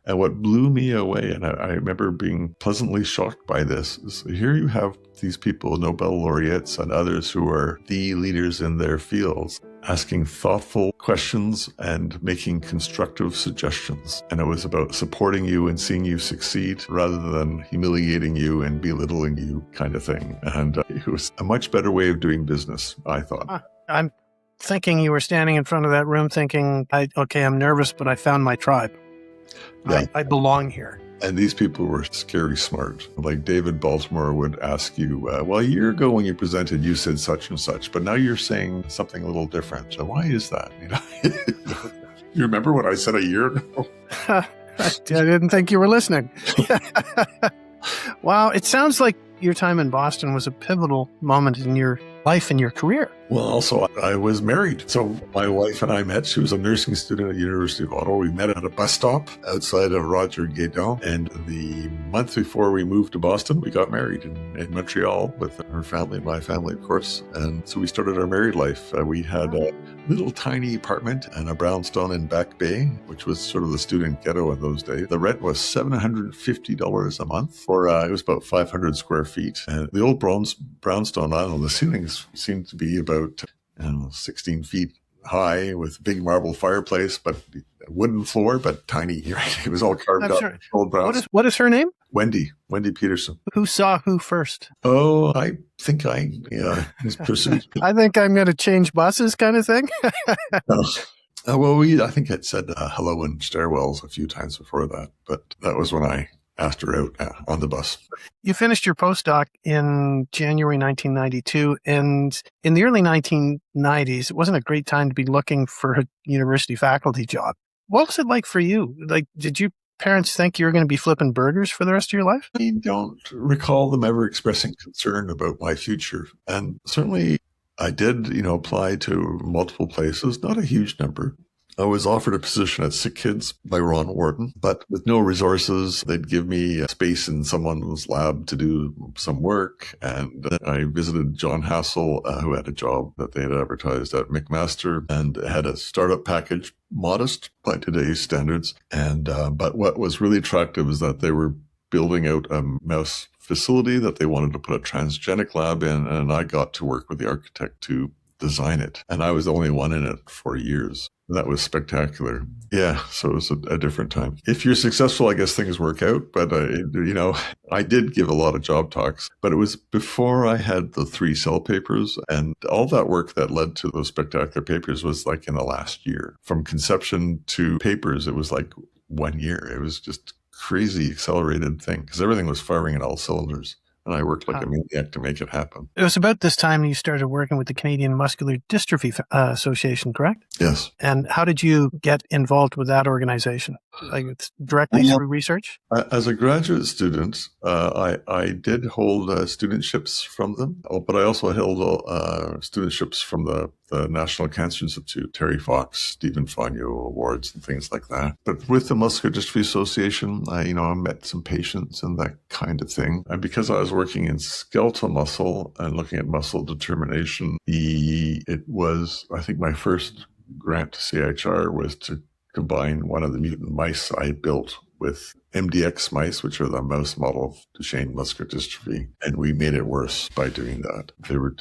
And what blew me away, and I remember being pleasantly shocked by this, is here you have these people, Nobel laureates and others who are the leaders in their fields, asking thoughtful questions and making constructive suggestions. And it was about supporting you and seeing you succeed rather than humiliating you and belittling you kind of thing. And it was a much better way of doing business, I thought. I'm thinking you were standing in front of that room thinking, I'm nervous, but I found my tribe. Yeah. I belong here. And these people were scary smart. Like David Baltimore would ask you, well, a year ago when you presented, you said such and such, but now you're saying something a little different. So why is that? You remember what I said a year ago? I didn't think you were listening. Wow. It sounds like your time in Boston was a pivotal moment in your life and your career. Well, also, I was married. So my wife and I met. She was a nursing student at the University of Ottawa. We met at a bus stop outside of Roger Guédon. And the month before we moved to Boston, we got married in Montreal with her family, my family, of course. And so we started our married life. We had a little tiny apartment and a brownstone in Back Bay, which was sort of the student ghetto in those days. The rent was $750 a month for, it was about 500 square feet. And the old brownstone, I don't know, the ceilings seemed to be about 16 feet high with big marble fireplace, but wooden floor, but tiny. Right? It was all carved up. Sure. Old brown. What is her name? Wendy Peterson. Who saw who first? Oh, I think I pursued. I think I'm going to change buses kind of thing. Well, I think I'd said hello in stairwells a few times before that, but that was when I asked her out on the bus. You finished your postdoc in January 1992, and in the early 1990s, it wasn't a great time to be looking for a university faculty job. What was it like for you? Like, did your parents think you were going to be flipping burgers for the rest of your life? I don't recall them ever expressing concern about my future. And certainly I did, apply to multiple places, not a huge number. I was offered a position at Sick Kids by Ron Wharton, but with no resources. They'd give me a space in someone's lab to do some work. And I visited John Hassel, who had a job that they had advertised at McMaster and had a startup package, modest by today's standards. And but what was really attractive is that they were building out a mouse facility that they wanted to put a transgenic lab in. And I got to work with the architect to design it. And I was the only one in it for years. That was spectacular. Yeah, so it was a different time. If you're successful, I guess things work out. But, I did give a lot of job talks, but it was before I had the 3 cell papers, and all that work that led to those spectacular papers was like in the last year. From conception to papers, it was like 1 year. It was just crazy accelerated thing because everything was firing in all cylinders. And I worked like a maniac to make it happen. It was about this time you started working with the Canadian Muscular Dystrophy Association, correct? Yes. And how did you get involved with that organization? Like directly through research? As a graduate student, I did hold studentships from them, but I also held studentships from the National Cancer Institute, Terry Fox, Stephen Fogno awards and things like that. But with the Muscular Dystrophy Association, I met some patients and that kind of thing. And because I was working in skeletal muscle and looking at muscle determination, it was, I think my first grant to CIHR was to combine one of the mutant mice I built with MDX mice, which are the mouse model of Duchenne muscular dystrophy. And we made it worse by doing that. They were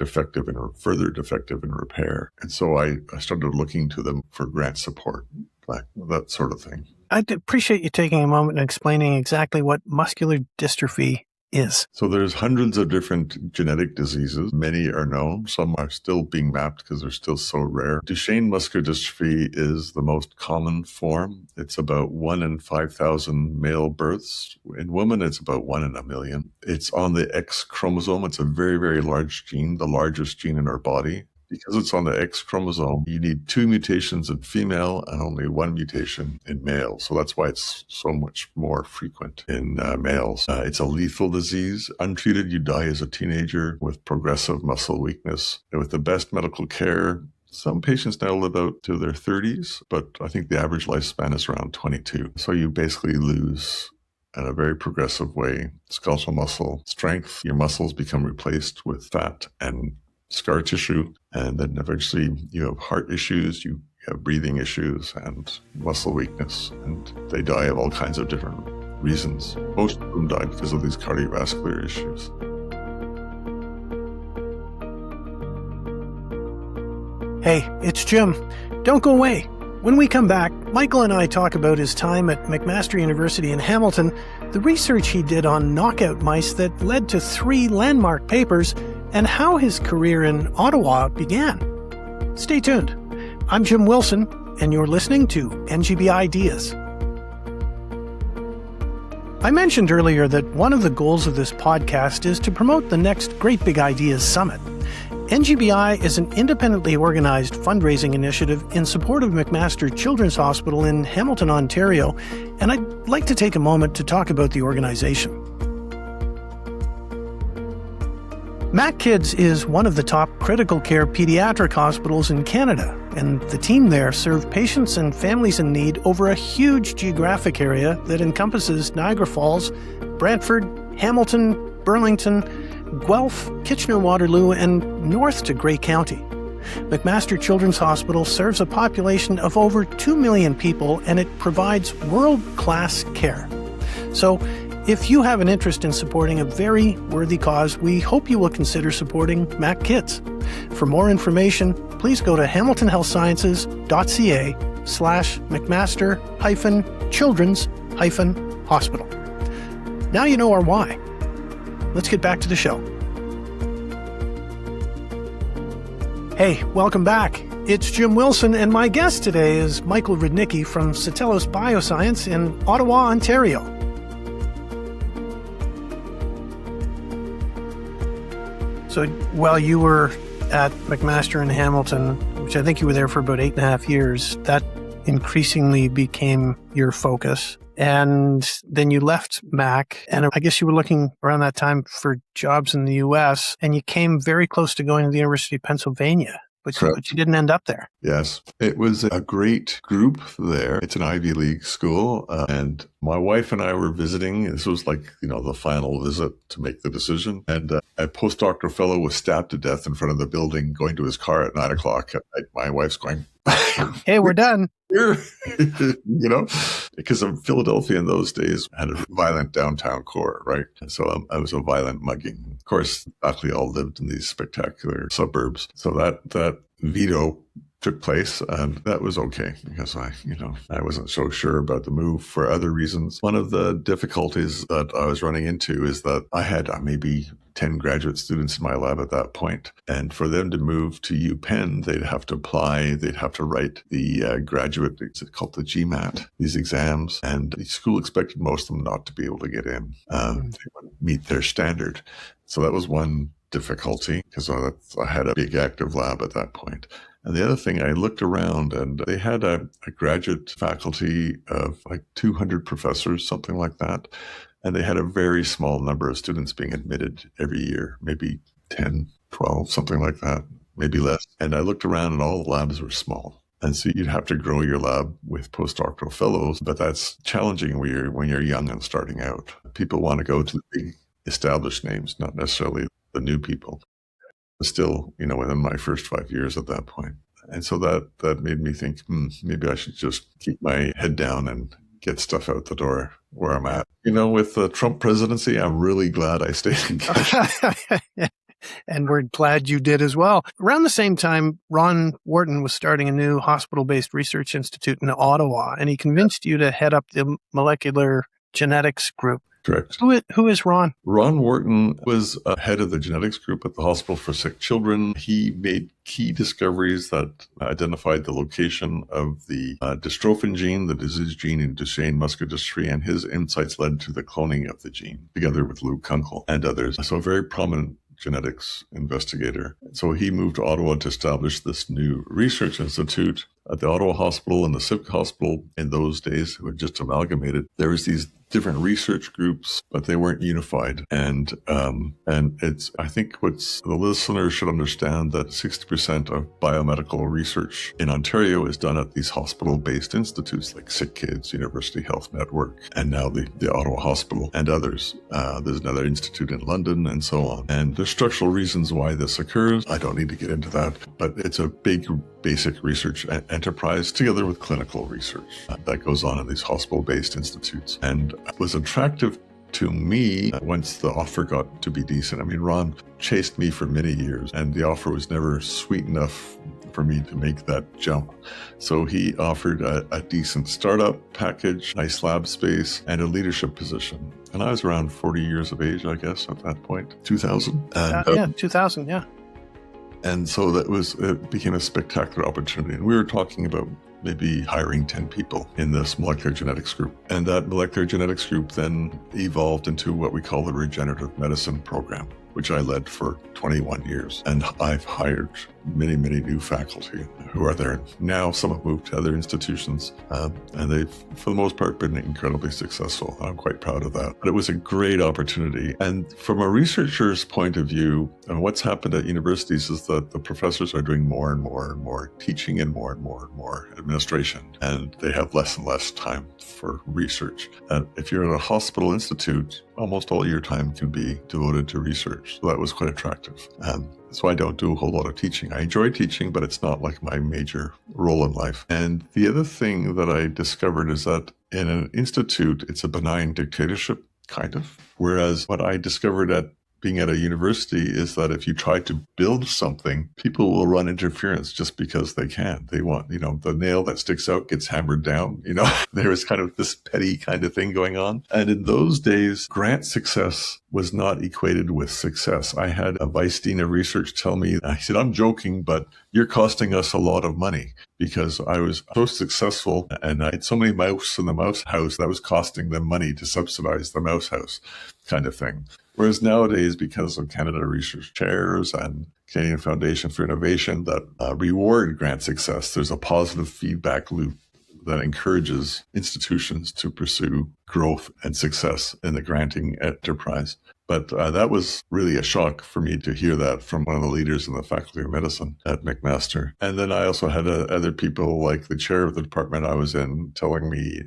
further defective in repair. And so I started looking to them for grant support, like that sort of thing. I'd appreciate you taking a moment and explaining exactly what muscular dystrophy is. So there's hundreds of different genetic diseases. Many are known. Some are still being mapped because they're still so rare. Duchenne muscular dystrophy is the most common form. It's about 1 in 5,000 male births. In women, it's about 1 in a million. It's on the X chromosome. It's a very, very large gene, the largest gene in our body. Because it's on the X chromosome, you need 2 mutations in female and only 1 mutation in male. So that's why it's so much more frequent in males. It's a lethal disease. Untreated, you die as a teenager with progressive muscle weakness. And with the best medical care, some patients now live out to their 30s, but I think the average lifespan is around 22. So you basically lose in a very progressive way skeletal muscle strength. Your muscles become replaced with fat and scar tissue, and then eventually you have heart issues, you have breathing issues and muscle weakness, and they die of all kinds of different reasons. Most of them die because of these cardiovascular issues. Hey, it's Jim. Don't go away. When we come back, Michael and I talk about his time at McMaster University in Hamilton, the research he did on knockout mice that led to 3 landmark papers, and how his career in Ottawa began. Stay tuned. I'm Jim Wilson, and you're listening to NGBideas. I mentioned earlier that one of the goals of this podcast is to promote the next Great Big Ideas Summit. NGBI is an independently organized fundraising initiative in support of McMaster Children's Hospital in Hamilton, Ontario, and I'd like to take a moment to talk about the organization. Mac Kids is one of the top critical care pediatric hospitals in Canada, and the team there serve patients and families in need over a huge geographic area that encompasses Niagara Falls, Brantford, Hamilton, Burlington, Guelph, Kitchener-Waterloo, and north to Grey County. McMaster Children's Hospital serves a population of over 2 million people, and it provides world-class care. So, if you have an interest in supporting a very worthy cause, we hope you will consider supporting Mac Kids. For more information, please go to hamiltonhealthsciences.ca/McMaster-Children's-Hospital. Now you know our why. Let's get back to the show. Hey, welcome back. It's Jim Wilson, and my guest today is Michael Rudnicki from Satellos Bioscience in Ottawa, Ontario. So while you were at McMaster in Hamilton, which I think you were there for about 8.5 years, that increasingly became your focus. And then you left Mac, and I guess you were looking around that time for jobs in the U.S., and you came very close to going to the University of Pennsylvania. But you didn't end up there. Yes. It was a great group there. It's an Ivy League school. And my wife and I were visiting. This was like, the final visit to make the decision. And a postdoctoral fellow was stabbed to death in front of the building going to his car at 9 o'clock at night. My wife's going, hey, we're done. Here, because Philadelphia in those days had a violent downtown core, right? And so I was a violent mugging. Of course, luckily all lived in these spectacular suburbs. So that veto took place, and that was okay because I wasn't so sure about the move for other reasons. One of the difficulties that I was running into is that I had maybe 10 graduate students in my lab at that point. And for them to move to UPenn, they'd have to apply, they'd have to write the graduate, it's called the GMAT, these exams. And the school expected most of them not to be able to get in. They wouldn't meet their standard. So that was one difficulty because I had a big active lab at that point. And the other thing, I looked around and they had a graduate faculty of like 200 professors, something like that. And they had a very small number of students being admitted every year, maybe 10, 12, something like that, maybe less. And I looked around and all the labs were small. And so you'd have to grow your lab with postdoctoral fellows, but that's challenging when you're young and starting out. People want to go to the big established names, not necessarily the new people. Still, within my first 5 years at that point. And so that made me think, maybe I should just keep my head down and get stuff out the door where I'm at. With the Trump presidency, I'm really glad I stayed engaged. And we're glad you did as well. Around the same time, Ron Wharton was starting a new hospital-based research institute in Ottawa, and he convinced you to head up the molecular genetics group. Correct. Who is Ron? Ron Wharton was head of the genetics group at the Hospital for Sick Children. He made key discoveries that identified the location of the dystrophin gene, the disease gene in Duchenne muscular dystrophy, and his insights led to the cloning of the gene, together with Luke Kunkel and others. So a very prominent genetics investigator. So he moved to Ottawa to establish this new research institute at the Ottawa Hospital and the Civic Hospital. In those days, who had just amalgamated, there was these different research groups, but they weren't unified. And I think the listeners should understand that 60% of biomedical research in Ontario is done at these hospital-based institutes like Sick Kids, University Health Network, and now the Ottawa Hospital and others. There's another institute in London and so on. And there's structural reasons why this occurs. I don't need to get into that, but it's a big basic research enterprise together with clinical research that goes on in these hospital-based institutes. And it was attractive to me once the offer got to be decent. I mean, Ron chased me for many years, and the offer was never sweet enough for me to make that jump. So he offered a decent startup package, nice lab space, and a leadership position. And I was around 40 years of age, I guess, at that point, 2000. 2000, yeah. And so it became a spectacular opportunity. And we were talking about maybe hiring 10 people in this molecular genetics group. And that molecular genetics group then evolved into what we call the regenerative medicine program. which I led for 21 years. And I've hired many, many new faculty who are there now. Some have moved to other institutions, and they've, for the most part, been incredibly successful. I'm quite proud of that. But it was a great opportunity. And from a researcher's point of view, what's happened at universities is that the professors are doing more and more teaching and more administration, and they have less and less time for research. And if you're at a hospital institute, almost all your time can be devoted to research. So that was quite attractive. So I don't do a whole lot of teaching. I enjoy teaching, but it's not like my major role in life. And the other thing that I discovered is that in an institute, it's a benign dictatorship, kind of. Whereas what I discovered at being at a university is that if you try to build something, people will run interference just because they can. They want, the nail that sticks out gets hammered down. There was kind of this petty kind of thing going on. And in those days, grant success was not equated with success. I had a vice dean of research tell me, I said, I'm joking, but you're costing us a lot of money, because I was so successful and I had so many mice in the mouse house that was costing them money to subsidize the mouse house kind of thing. Whereas nowadays, because of Canada Research Chairs and Canadian Foundation for Innovation that reward grant success, there's a positive feedback loop that encourages institutions to pursue growth and success in the granting enterprise. But that was really a shock for me to hear that from one of the leaders in the Faculty of Medicine at McMaster. And then I also had other people, like the chair of the department I was in, telling me,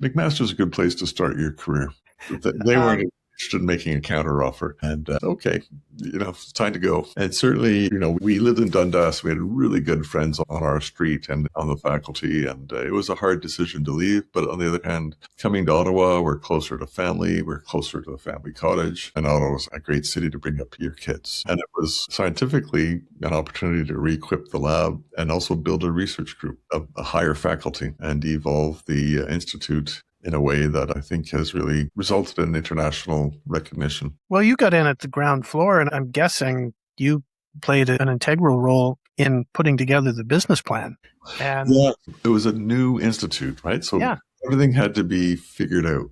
McMaster's a good place to start your career. They weren't interested in making a counteroffer. And okay, it's time to go. And certainly, we lived in Dundas. We had really good friends on our street and on the faculty. And it was a hard decision to leave. But on the other hand, coming to Ottawa, we're closer to family. We're closer to the family cottage. And Ottawa was a great city to bring up your kids. And it was scientifically an opportunity to re-equip the lab and also build a research group of a higher faculty and evolve the institute in a way that I think has really resulted in international recognition. Well, you got in at the ground floor, and I'm guessing you played an integral role in putting together the business plan. And yeah, it was a new institute, right? So everything had to be figured out.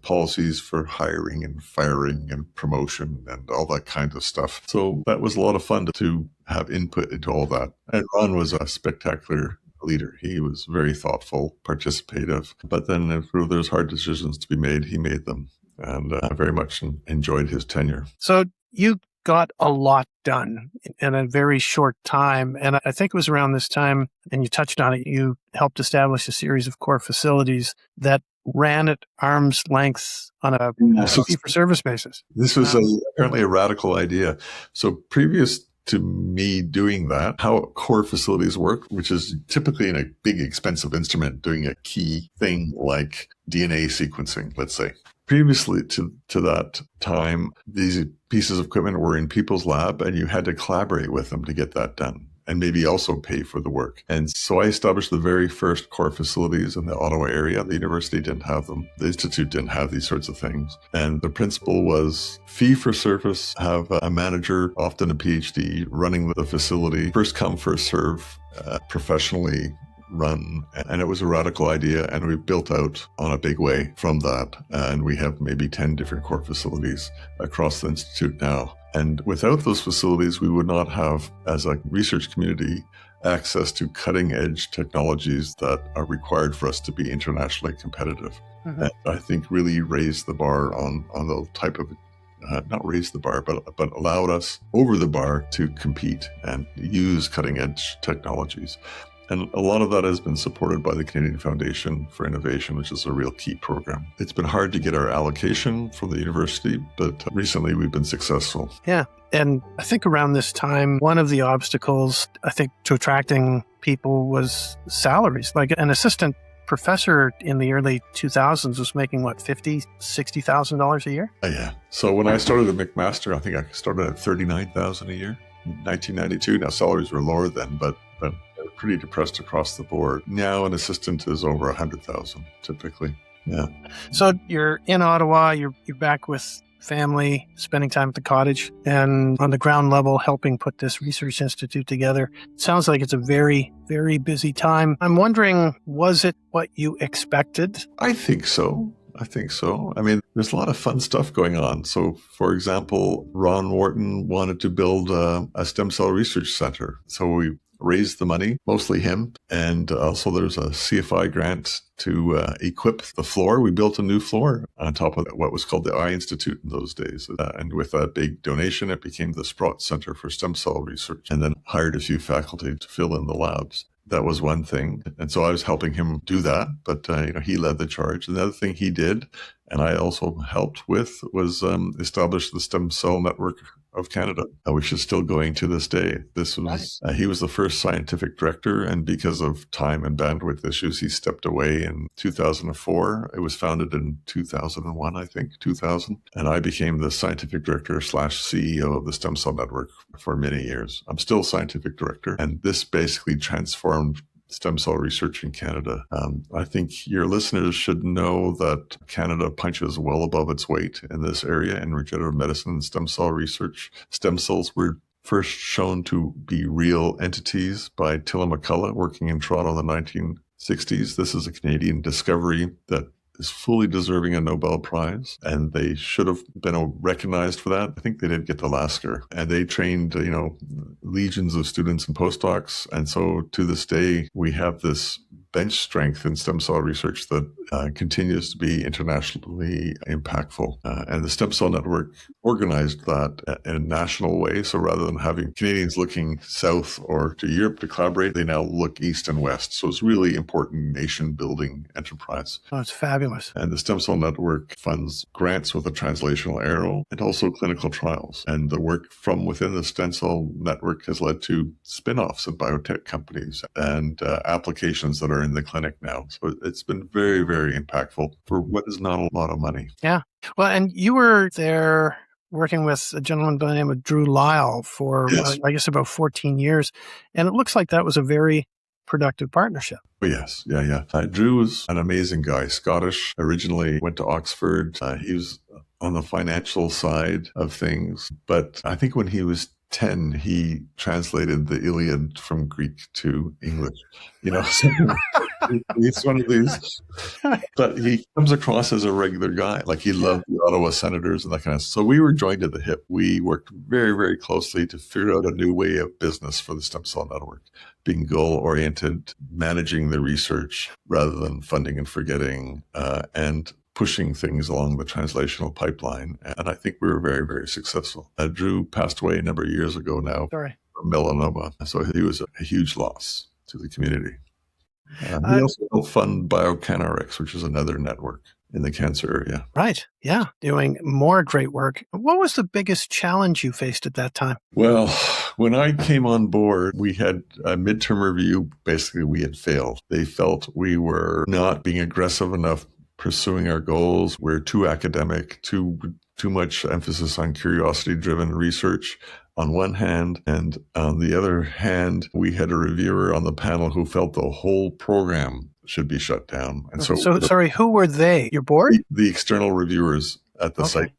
Policies for hiring and firing and promotion and all that kind of stuff. So that was a lot of fun to have input into all that. And Ron was a spectacular leader. He was very thoughtful, participative, but then if there's hard decisions to be made, he made them. And I very much enjoyed his tenure. So you got a lot done in a very short time. And I think it was around this time, and you touched on it, you helped establish a series of core facilities that ran at arm's length on a fee-for-service basis. This was apparently a radical idea. So previous to me doing that, how core facilities work, which is typically in a big, expensive instrument doing a key thing like DNA sequencing, let's say. Previously to that time, these pieces of equipment were in people's lab and you had to collaborate with them to get that done and maybe also pay for the work. And so I established the very first core facilities in the Ottawa area. The university didn't have them. The institute didn't have these sorts of things. And the principle was fee for service, have a manager, often a PhD, running the facility, first come, first serve, professionally run. And it was a radical idea. And we built out on a big way from that. And we have maybe 10 different core facilities across the institute now. And without those facilities, we would not have, as a research community, access to cutting edge technologies that are required for us to be internationally competitive. Mm-hmm. And I think really raised the bar on the type of, not raised the bar, but allowed us over the bar to compete and use cutting edge technologies. And a lot of that has been supported by the Canadian Foundation for Innovation, which is a real key program. It's been hard to get our allocation from the university, but recently we've been successful. Yeah. And I think around this time, one of the obstacles, I think, to attracting people was salaries. Like an assistant professor in the early 2000s was making, what, $50,000, $60,000 a year? Yeah. So when I started at McMaster, I think I started at $39,000 a year in 1992. Now, salaries were lower then, but pretty depressed across the board. Now an assistant is over 100,000 typically. Yeah. So you're in Ottawa, you're back with family, spending time at the cottage, and on the ground level helping put this research institute together. It sounds like it's a very, very busy time. I'm wondering, was it what you expected? I think so. I think so. I mean, there's a lot of fun stuff going on. So, for example, Ron Wharton wanted to build a stem cell research center. So we raised the money, mostly him. And also there's a CFI grant to equip the floor. We built a new floor on top of what was called the Eye Institute in those days. And with a big donation, it became the Sprott Center for Stem Cell Research, and then hired a few faculty to fill in the labs. That was one thing. And so I was helping him do that, but he led the charge. And the other thing he did, and I also helped with, was establish the Stem Cell Network of Canada, which is still going to this day. This was he was the first scientific director, and because of time and bandwidth issues, he stepped away in 2004. It was founded in 2001, I think, 2000. And I became the scientific director / CEO of the Stem Cell Network for many years. I'm still scientific director, and this basically transformed stem cell research in Canada. I think your listeners should know that Canada punches well above its weight in this area in regenerative medicine and stem cell research. Stem cells were first shown to be real entities by Tilla McCullough, working in Toronto in the 1960s. This is a Canadian discovery that is fully deserving a Nobel Prize, and they should have been recognized for that. I think they did get the Lasker, and they trained, legions of students and postdocs. And so to this day, we have this bench strength in stem cell research that continues to be internationally impactful. And the Stem Cell Network organized that in a national way. So rather than having Canadians looking south or to Europe to collaborate, they now look east and west. So it's really important nation-building enterprise. Oh, it's fabulous. And the Stem Cell Network funds grants with a translational arrow and also clinical trials. And the work from within the Stem Cell Network has led to spin-offs of biotech companies and applications that are in the clinic now. So it's been very, very impactful for what is not a lot of money. Yeah. Well, and you were there working with a gentleman by the name of Drew Lyle for, Yes. I guess, about 14 years. And it looks like that was a very productive partnership. Oh, yes. Yeah. Drew was an amazing guy, Scottish, originally went to Oxford. He was on the financial side of things. But I think when he was 10, he translated the Iliad from Greek to English. He's one of these, but he comes across as a regular guy. Like he loved the Ottawa Senators and that kind of stuff. So we were joined at the hip. We worked very, very closely to figure out a new way of business for the Stem Cell Network, being goal-oriented, managing the research rather than funding and forgetting, and pushing things along the translational pipeline. And I think we were very, very successful. Drew passed away a number of years ago now from melanoma. So he was a huge loss to the community. We also help fund BioCanRx, which is another network in the cancer area. Right. Yeah. Doing more great work. What was the biggest challenge you faced at that time? Well, when I came on board, we had a midterm review. Basically, we had failed. They felt we were not being aggressive enough pursuing our goals. We're too academic, too much emphasis on curiosity-driven research on one hand, and on the other hand, we had a reviewer on the panel who felt the whole program should be shut down. And so sorry, who were they? Your board? The external reviewers at the site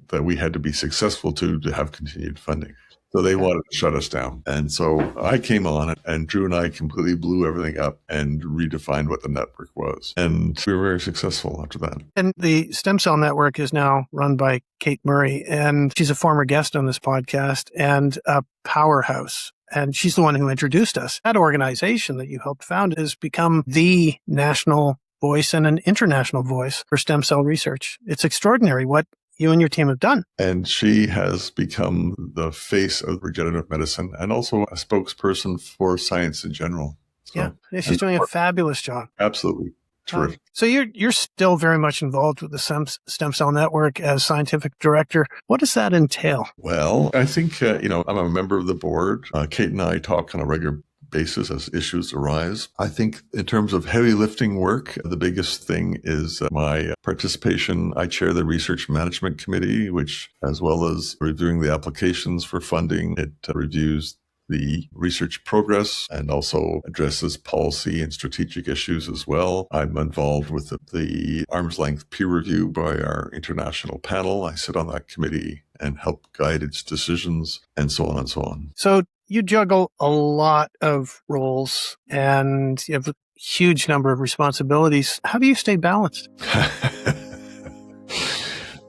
that we had to be successful to have continued funding. So they wanted to shut us down. And so I came on, and Drew and I completely blew everything up and redefined what the network was. And we were very successful after that. And the Stem Cell Network is now run by Kate Murray, and she's a former guest on this podcast and a powerhouse. And she's the one who introduced us. That organization that you helped found has become the national voice and an international voice for stem cell research. It's extraordinary what you and your team have done. And she has become the face of regenerative medicine and also a spokesperson for science in general. So, yeah, she's doing a fabulous job. Absolutely. Terrific. So you're still very much involved with the Stem Cell Network as scientific director. What does that entail? Well, I think, I'm a member of the board. Kate and I talk on a regular basis as issues arise. I think in terms of heavy lifting work, the biggest thing is my participation. I chair the Research Management Committee, which, as well as reviewing the applications for funding, it reviews the research progress and also addresses policy and strategic issues as well. I'm involved with the arm's length peer review by our international panel. I sit on that committee and help guide its decisions and so on and so on. So you juggle a lot of roles and you have a huge number of responsibilities. How do you stay balanced?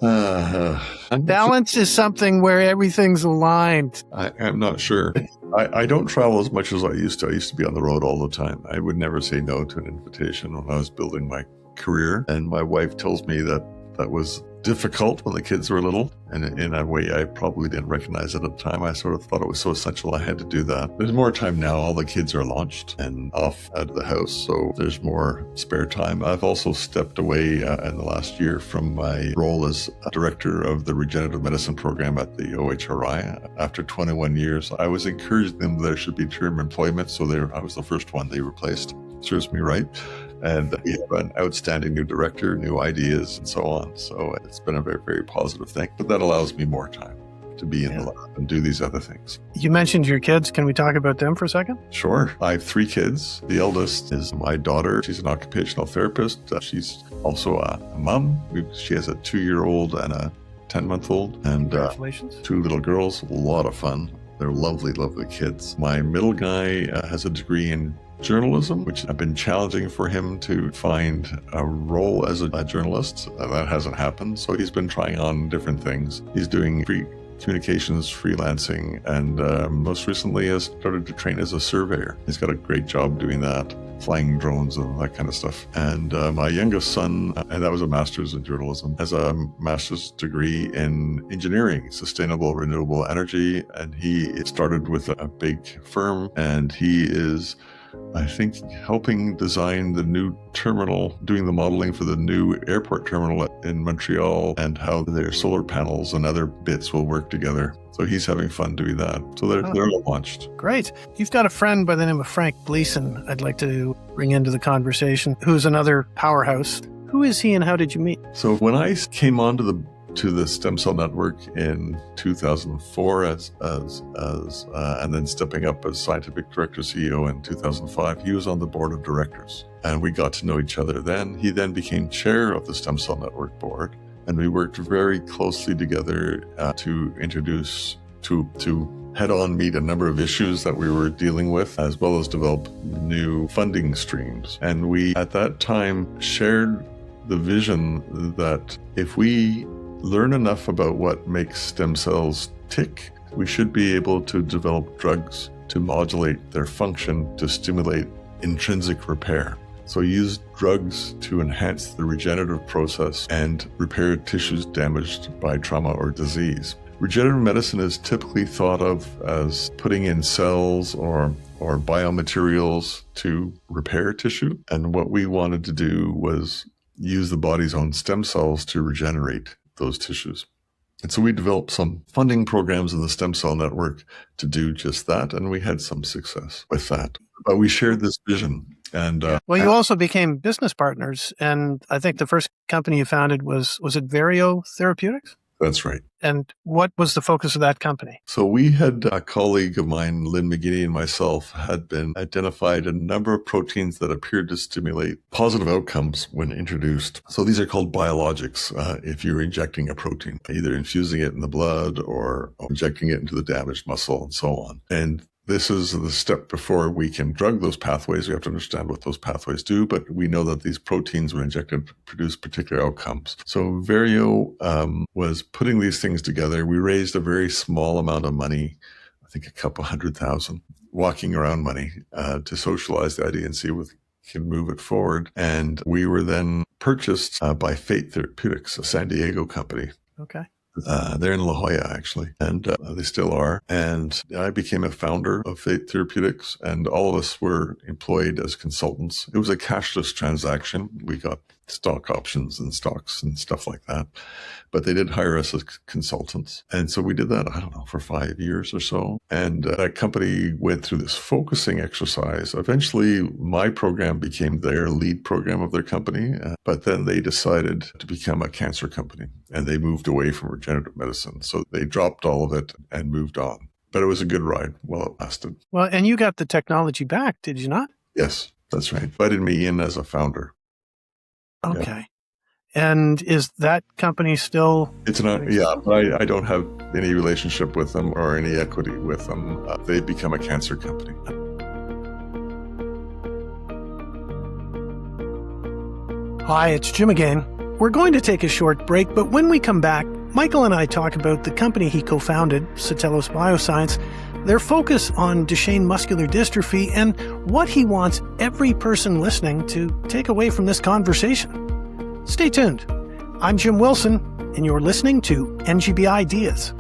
I'm not sure. Balance is something where everything's aligned. I'm not sure. I don't travel as much as I used to. I used to be on the road all the time. I would never say no to an invitation when I was building my career. And my wife tells me that that was difficult when the kids were little. And in a way, I probably didn't recognize it at the time. I sort of thought it was so essential I had to do that. There's more time now. All the kids are launched and off out of the house. So there's more spare time. I've also stepped away in the last year from my role as a director of the regenerative medicine program at the OHRI. After 21 years, I was encouraging them there should be term employment. So I was the first one they replaced. Serves me right. And we have an outstanding new director, new ideas, and so on. So it's been a very, very positive thing. But that allows me more time to be in the lab and do these other things. You mentioned your kids. Can we talk about them for a second? Sure. I have 3 kids. The eldest is my daughter. She's an occupational therapist. She's also a mom. She has a 2-year-old and a 10-month-old. And Congratulations. 2 little girls. A lot of fun. They're lovely, lovely kids. My middle guy has a degree in journalism, which have been challenging for him to find a role as a journalist. That hasn't happened. So he's been trying on different things. He's doing free communications, freelancing, and most recently has started to train as a surveyor. He's got a great job doing that, flying drones and that kind of stuff. And my youngest son, and that was a master's in journalism, has a master's degree in engineering, sustainable renewable energy. And he started with a big firm, and he is, I think, helping design the new terminal, doing the modeling for the new airport terminal in Montreal, and how their solar panels and other bits will work together. So he's having fun doing that. So they're all launched. Great. You've got a friend by the name of Frank Gleason I'd like to bring into the conversation, who's another powerhouse. Who is he and how did you meet? So when I came onto the Stem Cell Network in 2004 and then stepping up as scientific director CEO in 2005, he was on the board of directors, and we got to know each other then. He then became chair of the Stem Cell Network board, and we worked very closely together to introduce, to head-on meet a number of issues that we were dealing with, as well as develop new funding streams. And we, at that time, shared the vision that if we learn enough about what makes stem cells tick, we should be able to develop drugs to modulate their function to stimulate intrinsic repair. So use drugs to enhance the regenerative process and repair tissues damaged by trauma or disease. Regenerative medicine is typically thought of as putting in cells or biomaterials to repair tissue. And what we wanted to do was use the body's own stem cells to regenerate those tissues. And so we developed some funding programs in the Stem Cell Network to do just that, and we had some success with that. But we shared this vision. And well, you also became business partners, and I think the first company you founded was it Vario Therapeutics? That's right. And what was the focus of that company? So we had a colleague of mine, Lynn McGinney, and myself had been identified a number of proteins that appeared to stimulate positive outcomes when introduced. So these are called biologics. If you're injecting a protein, either infusing it in the blood or injecting it into the damaged muscle and so on. And this is the step before we can drug those pathways. We have to understand what those pathways do, but we know that these proteins, when injected, produce particular outcomes. So Vario was putting these things together. We raised a very small amount of money, I think a couple $100,000, walking around money, to socialize the idea and see if we can move it forward. And we were then purchased by Fate Therapeutics, a San Diego company. Okay. They're in La Jolla, actually, and they still are. And I became a founder of Fate Therapeutics, and all of us were employed as consultants. It was a cashless transaction. We got stock options and stocks and stuff like that. But they did hire us as consultants. And so we did that, I don't know, for 5 years or so. And that company went through this focusing exercise. Eventually, my program became their lead program of their company. But then they decided to become a cancer company, and they moved away from regenerative medicine. So they dropped all of it and moved on. But it was a good ride while it lasted. Well, and you got the technology back, did you not? Yes, that's right. Invited me in as a founder. Okay. Yeah. And is that company still? It's not, yeah, but I don't have any relationship with them or any equity with them. They've become a cancer company. Hi, it's Jim again. We're going to take a short break, but when we come back, Michael and I talk about the company he co-founded, Satellos Bioscience, their focus on Duchenne muscular dystrophy, and what he wants every person listening to take away from this conversation. Stay tuned. I'm Jim Wilson, and you're listening to NGBideas.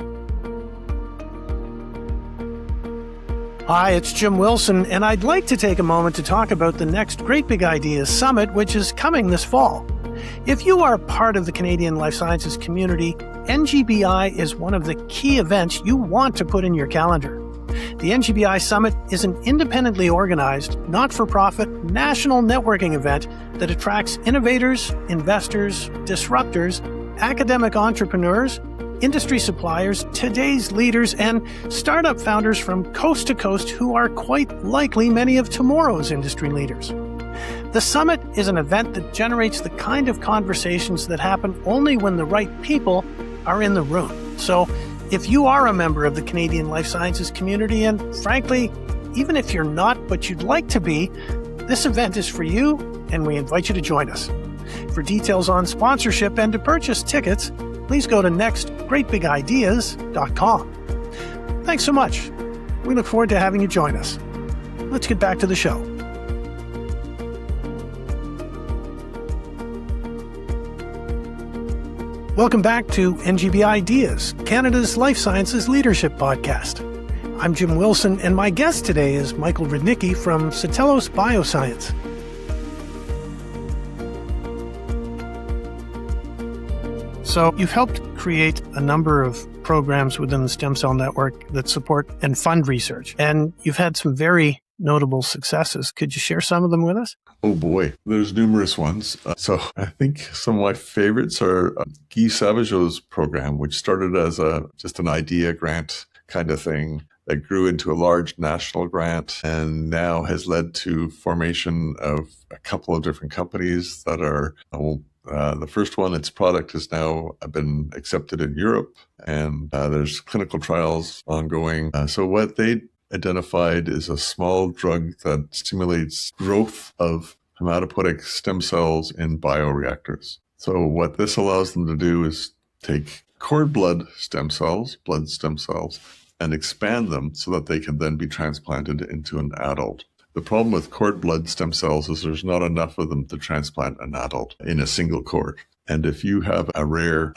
Hi, it's Jim Wilson, and I'd like to take a moment to talk about the next Great Big Ideas Summit, which is coming this fall. If you are part of the Canadian life sciences community, NGBI is one of the key events you want to put in your calendar. The NGBI Summit is an independently organized, not-for-profit, national networking event that attracts innovators, investors, disruptors, academic entrepreneurs, industry suppliers, today's leaders, and startup founders from coast to coast who are quite likely many of tomorrow's industry leaders. The summit is an event that generates the kind of conversations that happen only when the right people are in the room. So if you are a member of the Canadian life sciences community, and frankly, even if you're not but you'd like to be, this event is for you, and we invite you to join us. For details on sponsorship and to purchase tickets, please go to nextgreatbigideas.com. Thanks so much. We look forward to having you join us. Let's get back to the show. Welcome back to NGBideas, Canada's Life Sciences Leadership Podcast. I'm Jim Wilson, and my guest today is Michael Rudnicki from Satellos Bioscience. So you've helped create a number of programs within the stem cell network that support and fund research, and you've had some very notable successes. Could you share some of them with us? Oh boy, there's numerous ones. So I think some of my favorites are Guy Savageau's program, which started as just an idea grant kind of thing that grew into a large national grant and now has led to formation of a couple of different companies that are, the first one, its product has now been accepted in Europe, and there's clinical trials ongoing. So what they identified is a small drug that stimulates growth of hematopoietic stem cells in bioreactors. So what this allows them to do is take cord blood stem cells, and expand them so that they can then be transplanted into an adult. The problem with cord blood stem cells is there's not enough of them to transplant an adult in a single cord. And if you have a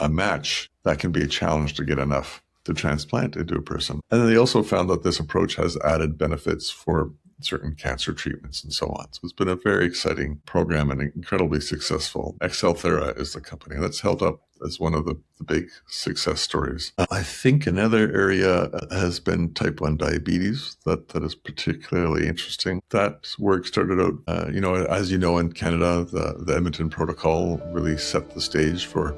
match, that can be a challenge to get enough to transplant into a person. And then they also found that this approach has added benefits for certain cancer treatments and so on. So it's been a very exciting program and incredibly successful. Excelthera is the company that's held up as one of the big success stories. I think another area has been type 1 diabetes that is particularly interesting. That work started out, as you know, in Canada, the Edmonton Protocol really set the stage for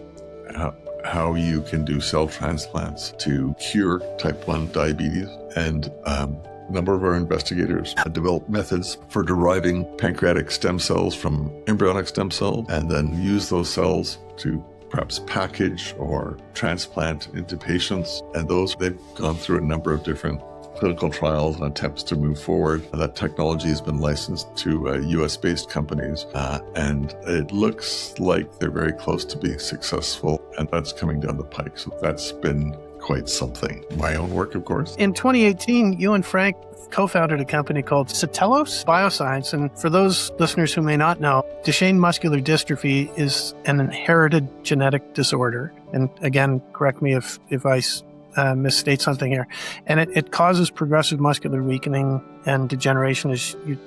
how you can do cell transplants to cure type 1 diabetes. And a number of our investigators had developed methods for deriving pancreatic stem cells from embryonic stem cells and then use those cells to perhaps package or transplant into patients. And they've gone through a number of different clinical trials and attempts to move forward. That technology has been licensed to US-based companies, and it looks like they're very close to being successful, and that's coming down the pike. So that's been quite something. My own work, of course. In 2018, you and Frank co-founded a company called Satellos Bioscience, and for those listeners who may not know, Duchenne muscular dystrophy is an inherited genetic disorder. And again, correct me if I misstate something here. And it causes progressive muscular weakening and degeneration, as you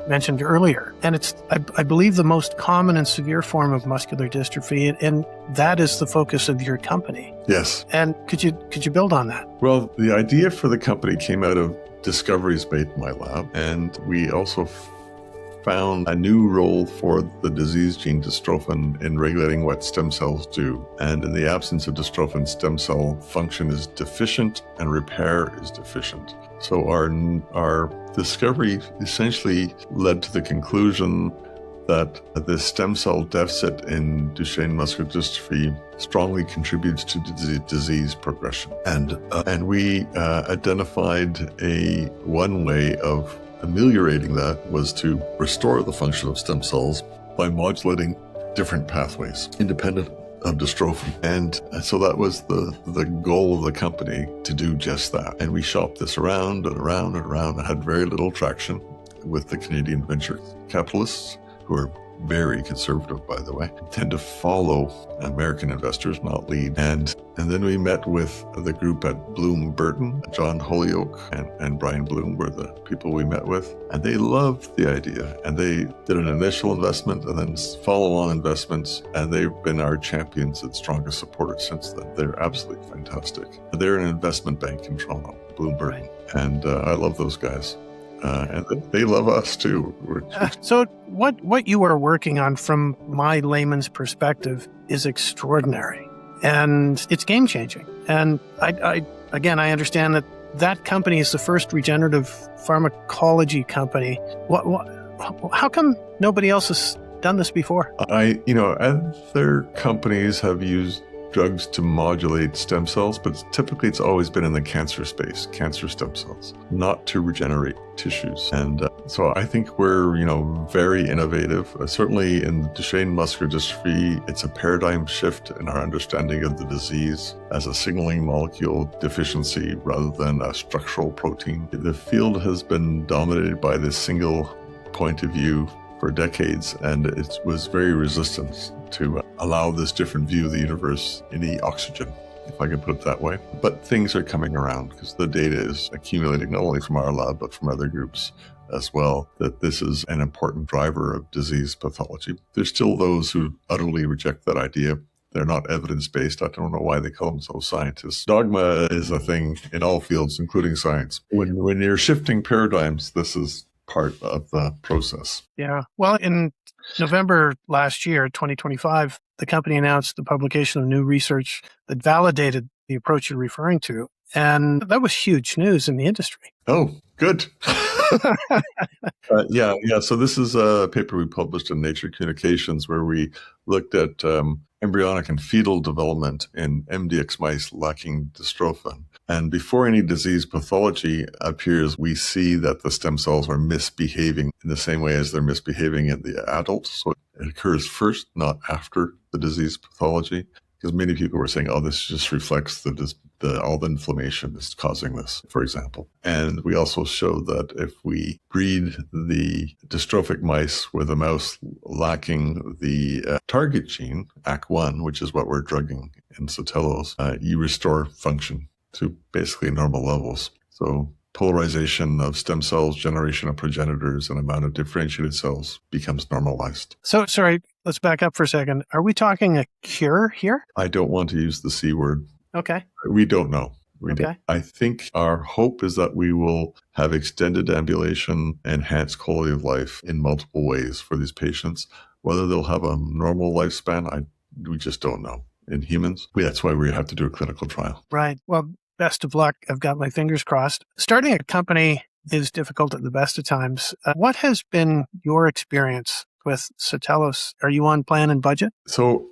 mentioned earlier. And it's, I believe, the most common and severe form of muscular dystrophy, and that is the focus of your company. Yes. And could you build on that? Well, the idea for the company came out of discoveries made in my lab, and we also found a new role for the disease gene dystrophin in regulating what stem cells do. And in the absence of dystrophin, stem cell function is deficient and repair is deficient. So our discovery essentially led to the conclusion that this stem cell deficit in Duchenne muscular dystrophy strongly contributes to disease progression. And we identified one way of ameliorating that was to restore the function of stem cells by modulating different pathways independent of dystrophy. And so that was the goal of the company, to do just that. And we shopped this around and around and around and had very little traction with the Canadian venture capitalists, who are very conservative, by the way, tend to follow American investors, not lead. And then we met with the group at Bloom Burton. John Holyoke and Brian Bloom were the people we met with, and they loved the idea. And they did an initial investment and then follow-on investments, and they've been our champions and strongest supporters since then. They're absolutely fantastic. They're an investment bank in Toronto, Bloom Burton, and I love those guys. And they love us too. So what you are working on, from my layman's perspective, is extraordinary, and it's game changing. And I understand that company is the first regenerative pharmacology company. How come nobody else has done this before? Other companies have used drugs to modulate stem cells, but typically it's always been in the cancer space, cancer stem cells, not to regenerate tissues. And so I think we're, very innovative. Certainly in Duchenne muscular dystrophy, it's a paradigm shift in our understanding of the disease as a signaling molecule deficiency rather than a structural protein. The field has been dominated by this single point of view for decades, and it was very resistant to allow this different view of the universe in the oxygen, if I can put it that way. But things are coming around because the data is accumulating not only from our lab, but from other groups as well, that this is an important driver of disease pathology. There's still those who utterly reject that idea. They're not evidence-based. I don't know why they call themselves scientists. Dogma is a thing in all fields, including science. When you're shifting paradigms, this is part of the process. Yeah. Well, in November last year, 2025, the company announced the publication of new research that validated the approach you're referring to. And that was huge news in the industry. Oh, good. Yeah. So this is a paper we published in Nature Communications where we looked at embryonic and fetal development in MDX mice lacking dystrophin. And before any disease pathology appears, we see that the stem cells are misbehaving in the same way as they're misbehaving in the adult. So it occurs first, not after the disease pathology. Because many people were saying, this just reflects all the inflammation that's causing this, for example. And we also showed that if we breed the dystrophic mice with a mouse lacking the target gene, AC1, which is what we're drugging in Satellos, you restore function to basically normal levels. So polarization of stem cells, generation of progenitors, and amount of differentiated cells becomes normalized. So, sorry, let's back up for a second. Are we talking a cure here? I don't want to use the C word. Okay. We don't know. Okay. I think our hope is that we will have extended ambulation, enhanced quality of life in multiple ways for these patients. Whether they'll have a normal lifespan, we just don't know. In humans, that's why we have to do a clinical trial. Right. Well, best of luck. I've got my fingers crossed. Starting a company is difficult at the best of times. What has been your experience with Satellos? Are you on plan and budget? So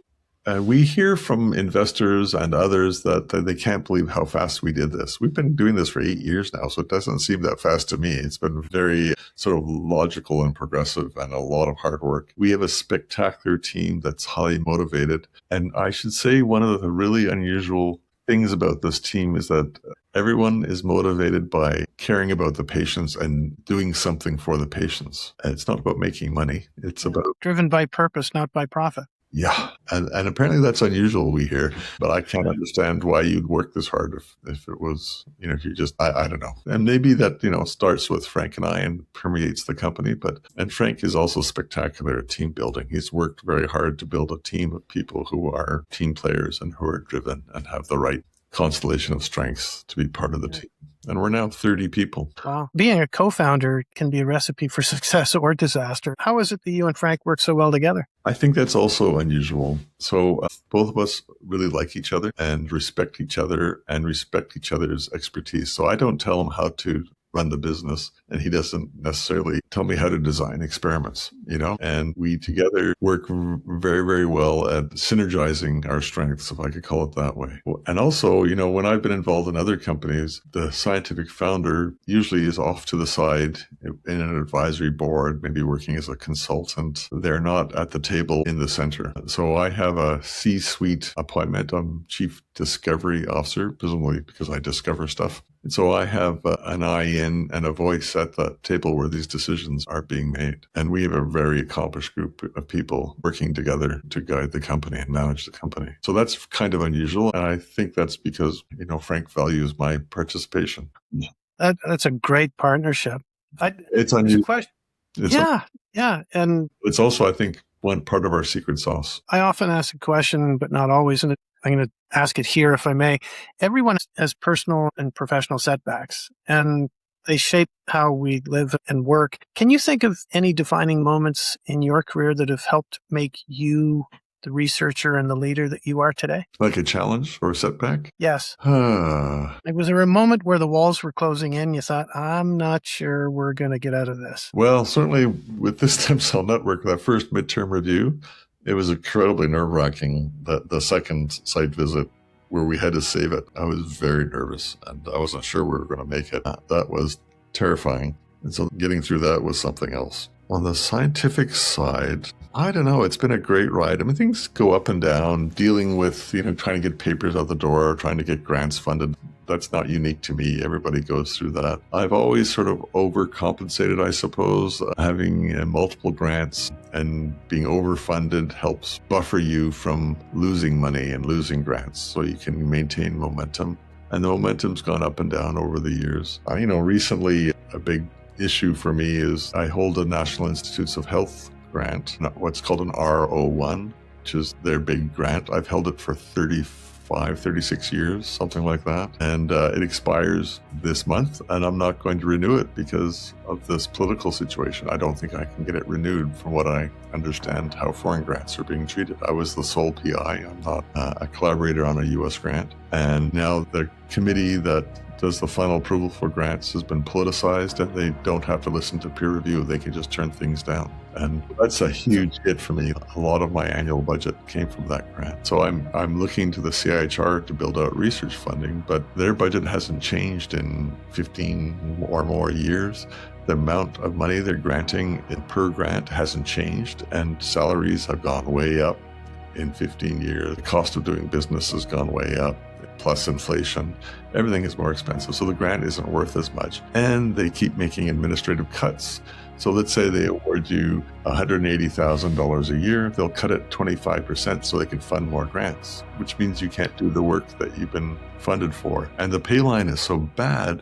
we hear from investors and others that they can't believe how fast we did this. We've been doing this for 8 years now, so it doesn't seem that fast to me. It's been very sort of logical and progressive and a lot of hard work. We have a spectacular team that's highly motivated. And I should say one of the really unusual things about this team is that everyone is motivated by caring about the patients and doing something for the patients. And it's not about making money. It's about driven by purpose, not by profit. Yeah. And apparently that's unusual, we hear, but I can't understand why you'd work this hard if it was, if you just, I don't know. And maybe that, starts with Frank and I and permeates the company, and Frank is also spectacular at team building. He's worked very hard to build a team of people who are team players and who are driven and have the right constellation of strengths to be part of the team. And we're now 30 people. Wow. Being a co-founder can be a recipe for success or disaster. How is it that you and Frank work so well together? I think that's also unusual. So both of us really like each other and respect each other and respect each other's expertise. So I don't tell him how to run the business, and he doesn't necessarily tell me how to design experiments, and we together work very, very well at synergizing our strengths, if I could call it that way. And also, when I've been involved in other companies, the scientific founder usually is off to the side in an advisory board, maybe working as a consultant. They're not at the table in the center. So I have a C-suite appointment. I'm Chief Discovery Officer, presumably because I discover stuff. And so I have an eye in and a voice at the table where these decisions are being made. And we have a very accomplished group of people working together to guide the company and manage the company. So that's kind of unusual. And I think that's because, Frank values my participation. That's a great partnership. It's unusual. Yeah. And it's also, I think, one part of our secret sauce. I often ask a question, but not always. And I'm going to ask it here, if I may. Everyone has personal and professional setbacks, and they shape how we live and work. Can you think of any defining moments in your career that have helped make you the researcher and the leader that you are today? Like a challenge or a setback? Yes. Was there a moment where the walls were closing in? You thought, I'm not sure we're going to get out of this. Well, certainly with this stem cell network, that first midterm review, it was incredibly nerve-wracking. The second site visit where we had to save it, I was very nervous and I wasn't sure we were going to make it. That was terrifying. And so getting through that was something else. On the scientific side, I don't know. It's been a great ride. I mean, things go up and down, dealing with, trying to get papers out the door, trying to get grants funded. That's not unique to me. Everybody goes through that. I've always sort of overcompensated, I suppose. Having multiple grants and being overfunded helps buffer you from losing money and losing grants so you can maintain momentum. And the momentum's gone up and down over the years. Recently, a big issue for me is I hold a National Institutes of Health grant, what's called an R01, which is their big grant. I've held it for 36 years, something like that. And it expires this month, and I'm not going to renew it because of this political situation. I don't think I can get it renewed from what I understand how foreign grants are being treated. I was the sole PI. I'm not a collaborator on a U.S. grant. And now the committee that does the final approval for grants has been politicized, and they don't have to listen to peer review. They can just turn things down. And that's a huge hit for me. A lot of my annual budget came from that grant. So I'm looking to the CIHR to build out research funding, but their budget hasn't changed in 15 or more years. The amount of money they're granting per grant hasn't changed, and salaries have gone way up in 15 years. The cost of doing business has gone way up, plus inflation. Everything is more expensive, so the grant isn't worth as much. And they keep making administrative cuts. So let's say they award you $180,000 a year, they'll cut it 25% so they can fund more grants, which means you can't do the work that you've been funded for. And the pay line is so bad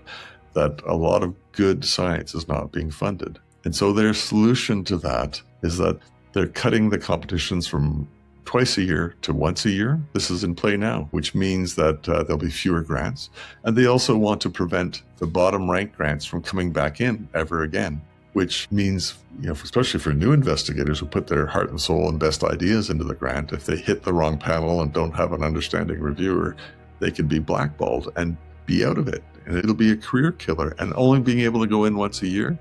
that a lot of good science is not being funded. And so their solution to that is that they're cutting the competitions from twice a year to once a year. This is in play now, which means that there'll be fewer grants. And they also want to prevent the bottom ranked grants from coming back in ever again, which means, especially for new investigators who put their heart and soul and best ideas into the grant, if they hit the wrong panel and don't have an understanding reviewer, they can be blackballed and be out of it. And it'll be a career killer, and only being able to go in once a year.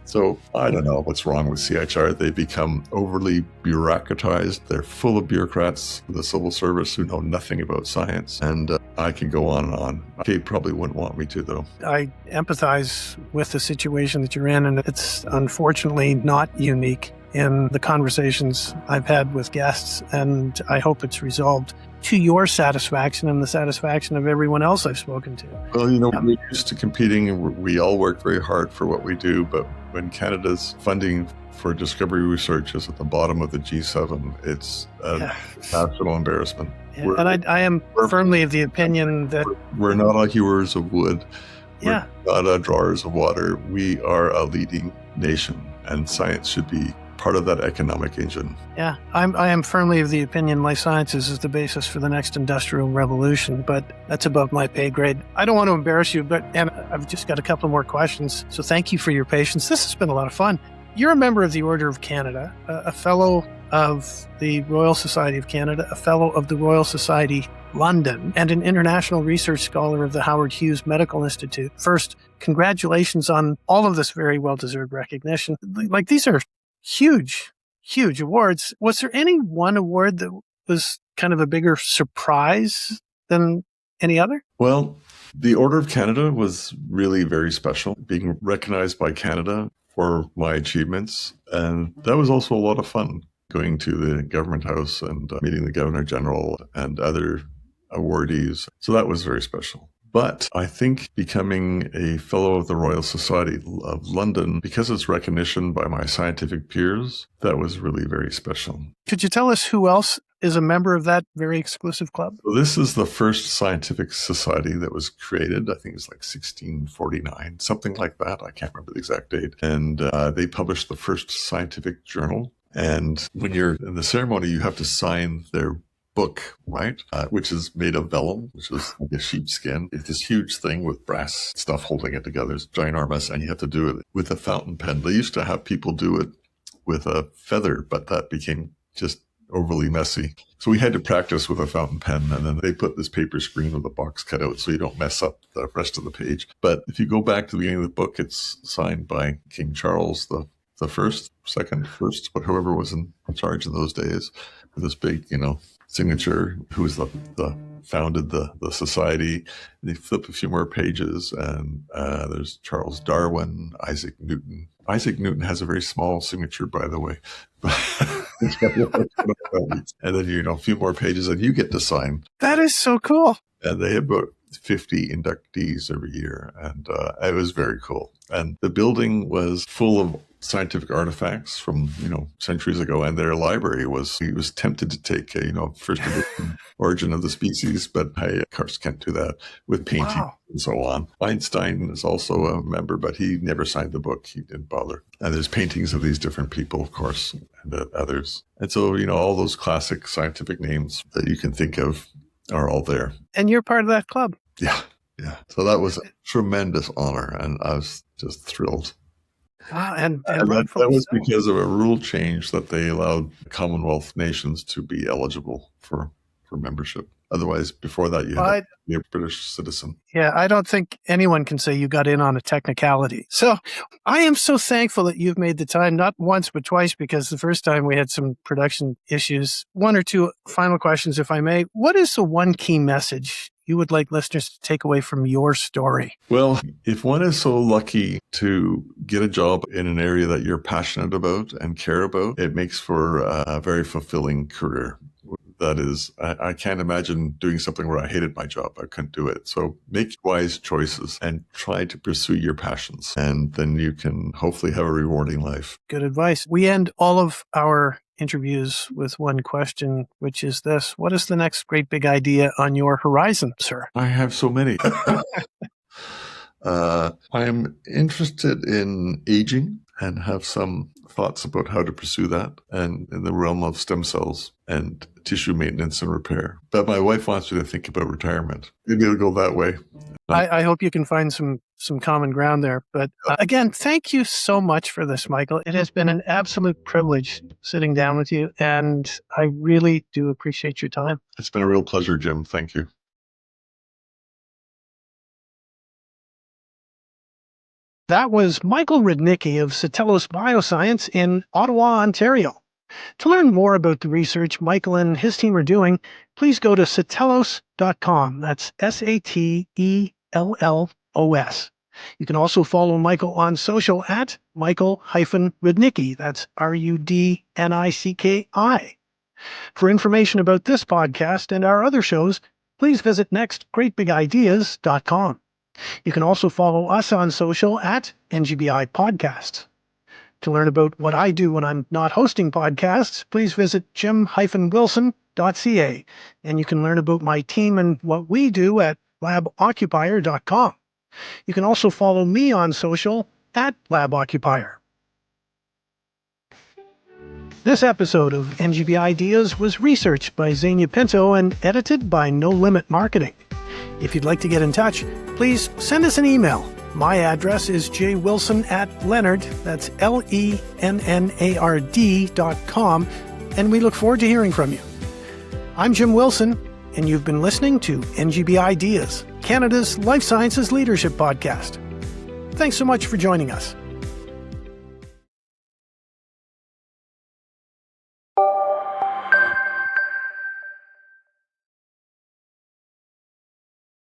So I don't know what's wrong with CIHR. They've become overly bureaucratized. They're full of bureaucrats in the civil service who know nothing about science. And I can go on and on. Kate probably wouldn't want me to, though. I empathize with the situation that you're in, and it's unfortunately not unique in the conversations I've had with guests, and I hope it's resolved to your satisfaction and the satisfaction of everyone else I've spoken to. Well, we're used to competing, and we all work very hard for what we do, but when Canada's funding for discovery research is at the bottom of the G7, it's a national embarrassment. Yeah. And I am firmly of the opinion that we're not hewers of wood. Yeah. We're not drawers of water. We are a leading nation, and science should be part of that economic engine. Yeah, I am firmly of the opinion life sciences is the basis for the next industrial revolution, but that's above my pay grade. I don't want to embarrass you, and I've just got a couple more questions. So thank you for your patience. This has been a lot of fun. You're a member of the Order of Canada, a fellow of the Royal Society of Canada, a fellow of the Royal Society London and an international research scholar of the Howard Hughes Medical Institute. First, congratulations on all of this very well-deserved recognition. Like, these are huge, huge awards. Was there any one award that was kind of a bigger surprise than any other? Well, the Order of Canada was really very special, being recognized by Canada for my achievements. And that was also a lot of fun, going to the Government House and meeting the Governor General and other awardees. So that was very special. But I think becoming a Fellow of the Royal Society of London, because it's recognition by my scientific peers, that was really very special. Could you tell us who else is a member of that very exclusive club? So this is the first scientific society that was created. I think it's like 1649, something like that. I can't remember the exact date. And they published the first scientific journal. And when you're in the ceremony, you have to sign their book, right? Which is made of vellum, which is like a sheepskin. It's this huge thing with brass stuff holding it together. It's ginormous, and you have to do it with a fountain pen. They used to have people do it with a feather, but that became just overly messy. So we had to practice with a fountain pen, and then they put this paper screen with a box cut out so you don't mess up the rest of the page. But if you go back to the beginning of the book, it's signed by King Charles the first, but whoever was in charge in those days, with this big, signature, who was the founded the society. They flip a few more pages, and there's Charles Darwin, Isaac Newton. Isaac Newton has a very small signature, by the way. And then, a few more pages, and you get to sign. That is so cool. And they have about 50 inductees every year, and it was very cool. And the building was full of scientific artifacts from, centuries ago, and their library he was tempted to take, first edition Origin of the Species, but I, of course, can't do that with painting and so on. Einstein is also a member, but he never signed the book. He didn't bother. And there's paintings of these different people, of course, and others. And so, all those classic scientific names that you can think of are all there. And you're part of that club. Yeah. So that was a tremendous honor, and I was just thrilled. And that was because of a rule change that they allowed Commonwealth nations to be eligible for membership. Otherwise, before that, you had to be a British citizen. Yeah, I don't think anyone can say you got in on a technicality. So I am so thankful that you've made the time, not once, but twice, because the first time we had some production issues. One or two final questions, if I may. What is the one key message you would like listeners to take away from your story? Well, if one is so lucky to get a job in an area that you're passionate about and care about, it makes for a very fulfilling career. That is, I can't imagine doing something where I hated my job. I couldn't do it. So make wise choices and try to pursue your passions, and then you can hopefully have a rewarding life. Good advice. We end all of our interviews with one question, which is this: what is the next great big idea on your horizon, sir? I have so many. I am interested in aging and have some thoughts about how to pursue that, and in the realm of stem cells and tissue maintenance and repair. But my wife wants me to think about retirement. Maybe it'll go that way. I hope you can find some common ground there. But again, thank you so much for this, Michael. It has been an absolute privilege sitting down with you, and I really do appreciate your time. It's been a real pleasure, Jim. Thank you. That was Michael Rudnicki of Satellos Bioscience in Ottawa, Ontario. To learn more about the research Michael and his team are doing, please go to satellos.com. That's SATELLOS. You can also follow Michael on social at Michael-Rudnicki. That's RUDNICKI. For information about this podcast and our other shows, please visit nextgreatbigideas.com. You can also follow us on social at NGBI Podcasts. To learn about what I do when I'm not hosting podcasts, please visit jim-wilson.ca. And you can learn about my team and what we do at laboccupier.com. You can also follow me on social at laboccupier. This episode of NGB Ideas was researched by Xenia Pinto and edited by No Limit Marketing. If you'd like to get in touch, please send us an email. My address is jwilson@Leonard, that's LENNARD.com, and we look forward to hearing from you. I'm Jim Wilson. and you've been listening to NGBideas, Canada's Life Sciences Leadership Podcast. Thanks so much for joining us.